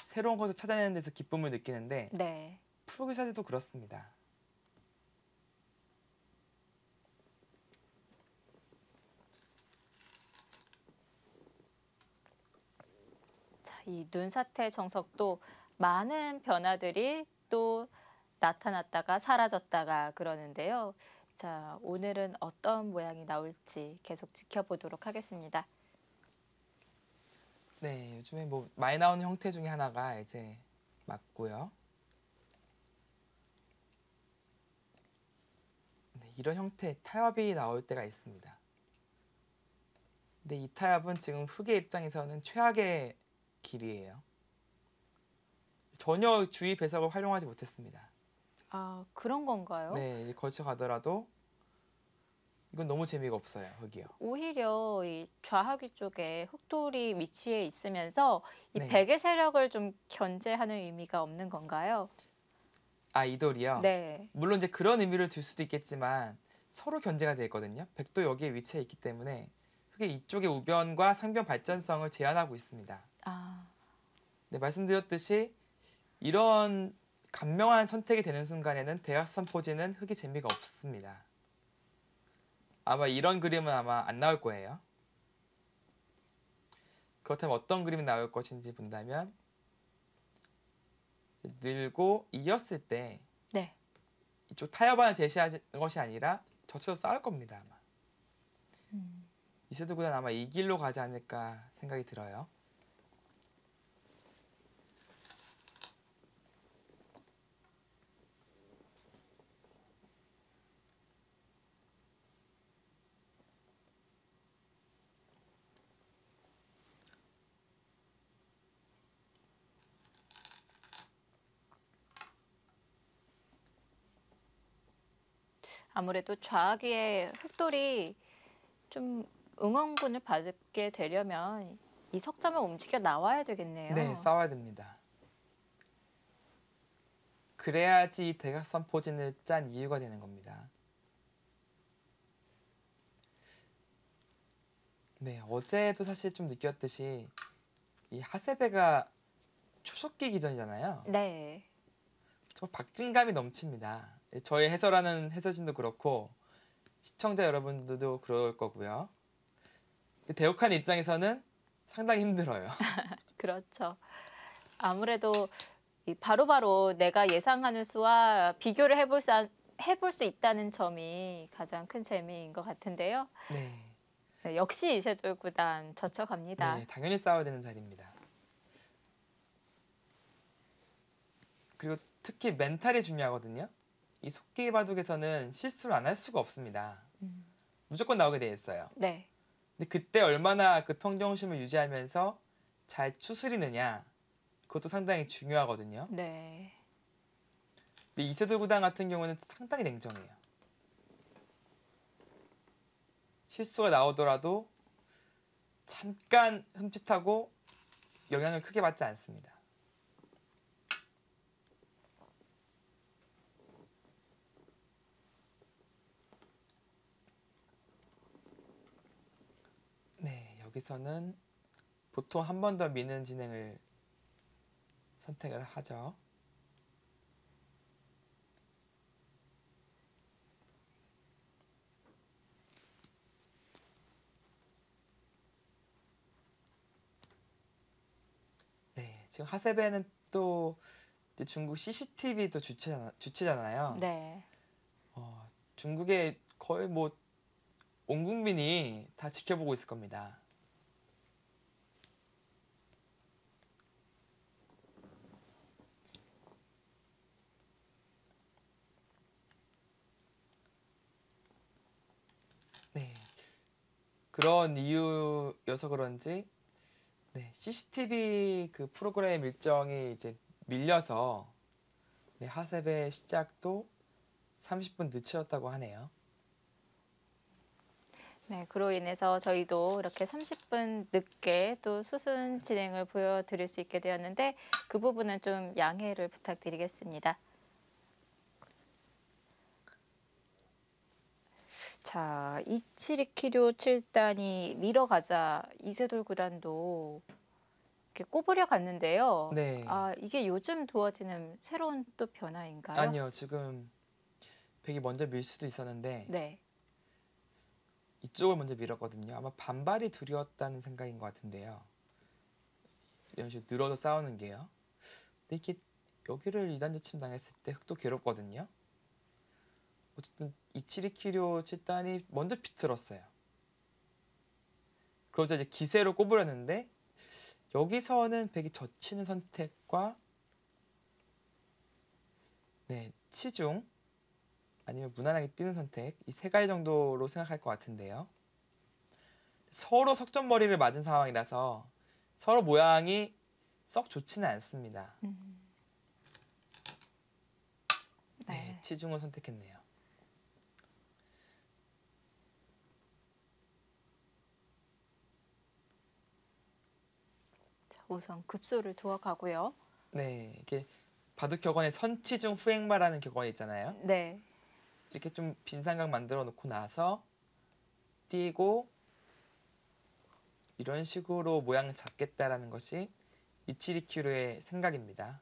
새로운 것을 찾아내는 데서 기쁨을 느끼는데 네. 프로 기사들도 그렇습니다. 자, 이 눈사태 정석도 많은 변화들이 또 나타났다가 사라졌다가 그러는데요. 자, 오늘은 어떤 모양이 나올지 계속 지켜보도록 하겠습니다. 네, 요즘에 뭐 많이 나오는 형태 중에 하나가 이제 맞고요. 네, 이런 형태의 타협이 나올 때가 있습니다. 근데 이 타협은 지금 흑의 입장에서는 최악의 길이에요. 전혀 주의 배석을 활용하지 못했습니다. 아, 그런 건가요? 네, 거쳐가더라도 이건 너무 재미가 없어요, 흑이요. 오히려 이 좌하귀 쪽에 흑돌이 위치해 있으면서 이 네. 백의 세력을 좀 견제하는 의미가 없는 건가요? 아, 이 돌이요? 네. 물론 이제 그런 의미를 둘 수도 있겠지만 서로 견제가 돼 있거든요. 백도 여기에 위치해 있기 때문에 흑의 이쪽의 우변과 상변 발전성을 제한하고 있습니다. 아, 네, 말씀드렸듯이 이런 간명한 선택이 되는 순간에는 대각선 포지는 흑이 재미가 없습니다. 아마 이런 그림은 아마 안 나올 거예요. 그렇다면 어떤 그림이 나올 것인지 본다면 늘고 이었을 때 네. 이쪽 타협안을 제시하는 것이 아니라 젖혀서 싸울 겁니다. 아마. 이세돌 구단 아마 이 길로 가지 않을까 생각이 들어요. 아무래도 좌하귀의 흑돌이 좀 응원군을 받게 되려면 이 석점을 움직여 나와야 되겠네요. 네, 싸워야 됩니다. 그래야지 대각선 포진을 짠 이유가 되는 겁니다. 네, 어제도 사실 좀 느꼈듯이 이 하세베가 초속기 기전이잖아요. 네. 정말 박진감이 넘칩니다. 저희 해설하는 해설진도 그렇고 시청자 여러분들도 그럴 거고요. 대역하는 입장에서는 상당히 힘들어요. 그렇죠. 아무래도 바로바로 내가 예상하는 수와 비교를 해볼 수 있다는 점이 가장 큰 재미인 것 같은데요. 네. 네, 역시 이세돌 구단 젖혀갑니다. 네, 당연히 싸워야 되는 자리입니다. 그리고 특히 멘탈이 중요하거든요. 이 속기 바둑에서는 실수를 안 할 수가 없습니다. 무조건 나오게 돼 있어요. 네. 근데 그때 얼마나 그 평정심을 유지하면서 잘 추스리느냐, 그것도 상당히 중요하거든요. 네. 근데 이세돌 구단 같은 경우는 상당히 냉정해요. 실수가 나오더라도 잠깐 흠칫하고 영향을 크게 받지 않습니다. 네, 여기서는 보통 한 번 더 미는 진행을 선택을 하죠. 네, 지금 하세베는 또 이제 중국 CCTV도 주체잖아요. 네. 중국의 거의 뭐 온 국민이 다 지켜보고 있을 겁니다. 네, 그런 이유여서 그런지 네, CCTV 그 프로그램 일정이 이제 밀려서 네, 하세베 시작도 30분 늦춰졌다고 하네요. 네, 그로 인해서 저희도 이렇게 30분 늦게 또 수순 진행을 보여드릴 수 있게 되었는데 그 부분은 좀 양해를 부탁드리겠습니다. 자, 2729 7단이 밀어가자 이세돌 구단도 이렇게 꼬부려 갔는데요. 네. 아, 이게 요즘 두어지는 새로운 또 변화인가요? 아니요, 지금 백이 먼저 밀 수도 있었는데 네. 이쪽을 먼저 밀었거든요. 아마 반발이 두려웠다는 생각인 것 같은데요. 이런 식으로 늘어서 싸우는 게요. 근데 이렇게 여기를 2단 저침 당했을 때 흑도 괴롭거든요. 어쨌든 2729 7단이 먼저 비틀었어요. 그러자 이제 기세로 꼬부렸는데 여기서는 백이 젖히는 선택과 네, 치중 아니면 무난하게 뛰는 선택 이 세 가지 정도로 생각할 것 같은데요. 서로 석점머리를 맞은 상황이라서 서로 모양이 썩 좋지는 않습니다. 네, 치중을 선택했네요. 우선 급소를 두어 가고요. 네, 이게 바둑 격언에 선치중 후행마라는 격언이 있잖아요. 네. 이렇게 좀 빈삼각 만들어 놓고 나서 뛰고 이런 식으로 모양을 잡겠다라는 것이 이치리큐르의 생각입니다.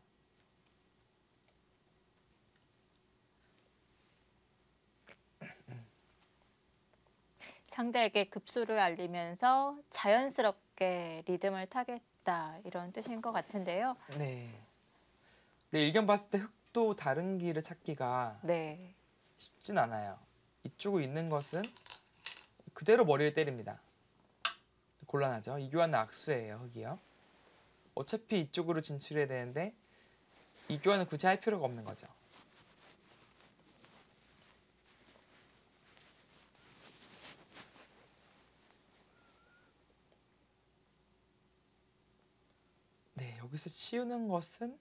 상대에게 급소를 알리면서 자연스럽게 리듬을 타겠다 이런 뜻인 것 같은데요. 네. 네, 일견 봤을 때 흑도 다른 길을 찾기가 네. 쉽진 않아요. 이쪽에 있는 것은 그대로 머리를 때립니다. 곤란하죠. 이 교환은 악수예요, 흑이요. 어차피 이쪽으로 진출해야 되는데 이 교환은 굳이 할 필요가 없는 거죠. 네, 여기서 치우는 것은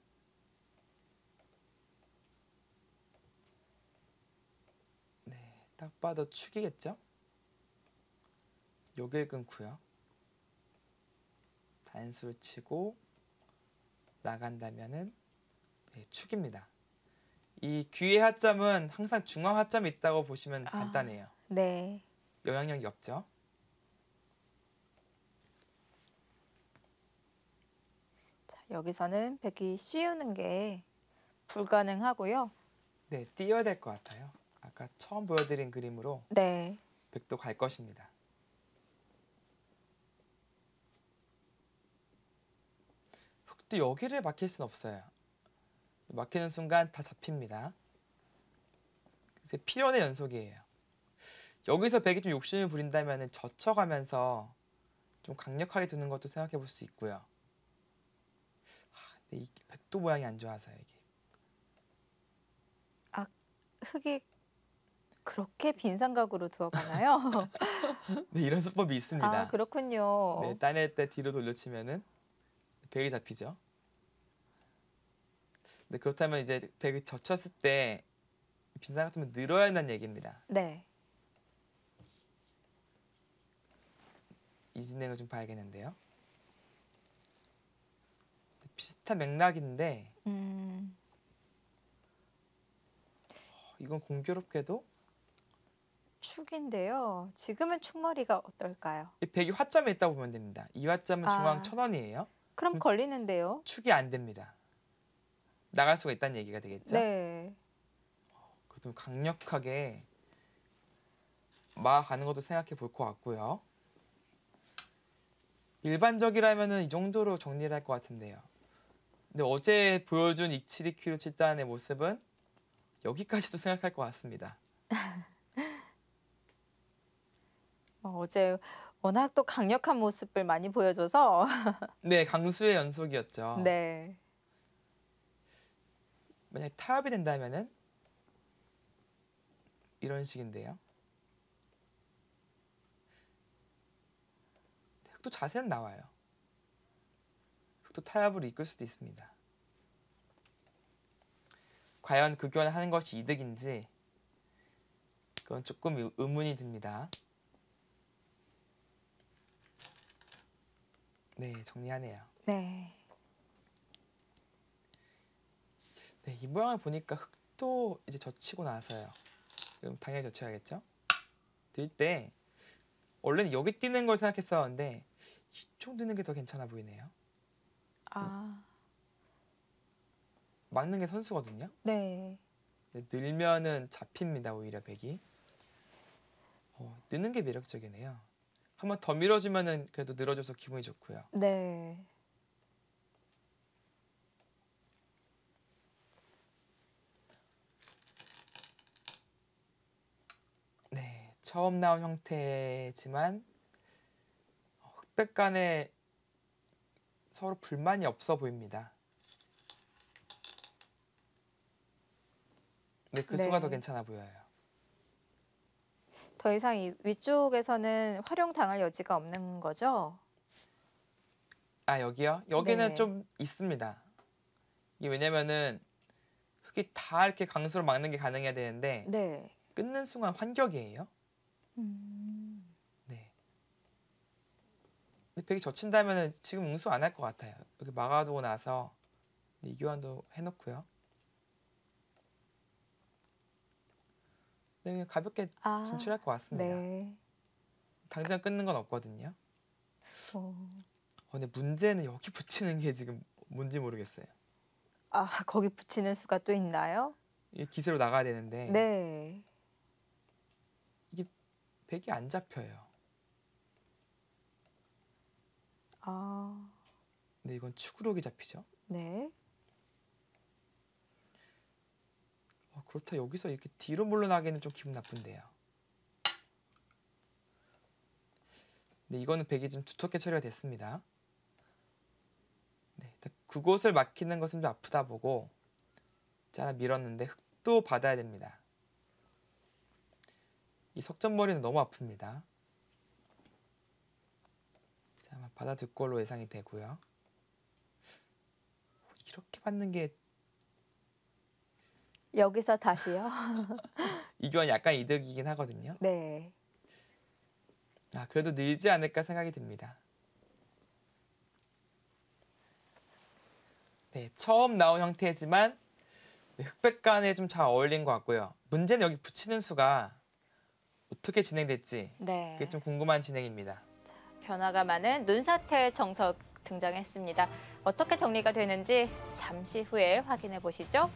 네, 딱 봐도 축이겠죠? 여길 끊고요. 단수를 치고 나간다면은 네, 축입니다. 이 귀의 하점은 항상 중앙 하점이 있다고 보시면 간단해요. 네. 영향력이 없죠. 자, 여기서는 백이 씌우는 게 불가능하고요. 네, 띄어야 될 것 같아요. 아까 처음 보여드린 그림으로 네. 백도 갈 것입니다. 흑도 여기를 막힐 수는 없어요. 막히는 순간 다 잡힙니다. 그래서 필연의 연속이에요. 여기서 백이 좀 욕심을 부린다면 젖혀가면서 좀 강력하게 두는 것도 생각해 볼 수 있고요. 근데 이 백도 모양이 안 좋아서요, 이게. 흙이 그렇게 빈 삼각으로 들어가나요? 네, 이런 수법이 있습니다. 아, 그렇군요. 네, 따낼 때 뒤로 돌려치면은 백이 잡히죠. 네, 그렇다면 이제 백이 젖혔을 때 빈삼각 좀 늘어야 한다는 얘기입니다. 네. 이 진행을 좀 봐야겠는데요. 비슷한 맥락인데 이건 공교롭게도 축인데요. 지금은 축머리가 어떨까요? 이 백이 화점에 있다고 보면 됩니다. 이 화점은 중앙 1000원이에요. 그럼 걸리는데요. 축이 안 됩니다. 나갈 수가 있다는 얘기가 되겠죠? 네. 그래도 강력하게 막아가는 것도 생각해 볼 것 같고요. 일반적이라면 이 정도로 정리를 할 것 같은데요. 근데 어제 보여준 이치리키로 7단의 모습은 여기까지도 생각할 것 같습니다. 어제 워낙 또 강력한 모습을 많이 보여줘서 네, 강수의 연속이었죠. 네. 만약에 타협이 된다면은 이런 식인데요. 흑도 자세는 나와요. 흑도 타협으로 이끌 수도 있습니다. 과연 그 교환하는 것이 이득인지 그건 조금 의문이 듭니다. 네, 정리하네요. 네. 네, 이 모양을 보니까 흑도 이제 젖히고 나서요. 그럼 당연히 젖혀야겠죠? 들 때 원래는 여기 뛰는 걸 생각했었는데 이쪽 넣는 게 더 괜찮아 보이네요. 아. 막는 게 선수거든요. 네. 늘면은 잡힙니다. 오히려 백이. 넣는 게 매력적이네요. 한번 더 밀어주면은 그래도 늘어줘서 기분이 좋고요. 네. 네, 처음 나온 형태지만 흑백 간에 서로 불만이 없어 보입니다. 네, 그 수가 더 괜찮아 보여요. 더 이상 이 위쪽에서는 활용당할 여지가 없는 거죠? 아, 여기요? 여기는 네. 좀 있습니다. 이게 왜냐면은 흙이 다 이렇게 강수로 막는 게 가능해야 되는데 네. 끊는 순간 환격이에요. 네. 근데 백이 젖힌다면은 지금 응수 안 할 것 같아요. 이렇게 막아두고 나서 이 교환도 해놓고요. 네, 그냥 가볍게 진출할 것 같습니다. 네. 당장 끊는 건 없거든요. 근데 문제는 여기 붙이는 게 지금 뭔지 모르겠어요. 아, 거기 붙이는 수가 또 있나요? 이게 기세로 나가야 되는데 네. 이게 백이 안 잡혀요. 아. 근데 이건 축으로 잡히죠. 네. 그렇다 여기서 이렇게 뒤로 물러나기는 좀 기분 나쁜데요. 네, 이거는 백이 좀 두텁게 처리가 됐습니다. 네, 그곳을 막히는 것은 좀 아프다 보고 하나 밀었는데 흑도 받아야 됩니다. 이 석점머리는 너무 아픕니다. 자, 받아둘 걸로 예상이 되고요. 이렇게 받는 게 여기서 다시요? 이 교환 약간 이득이긴 하거든요. 네. 그래도 늘지 않을까 생각이 듭니다. 네, 처음 나온 형태지만 흑백 간에 좀 잘 어울린 것 같고요. 문제는 여기 붙이는 수가 어떻게 진행될지 그게 좀 궁금한 진행입니다. 자, 변화가 많은 눈사태 정석 등장했습니다. 어떻게 정리가 되는지 잠시 후에 확인해 보시죠.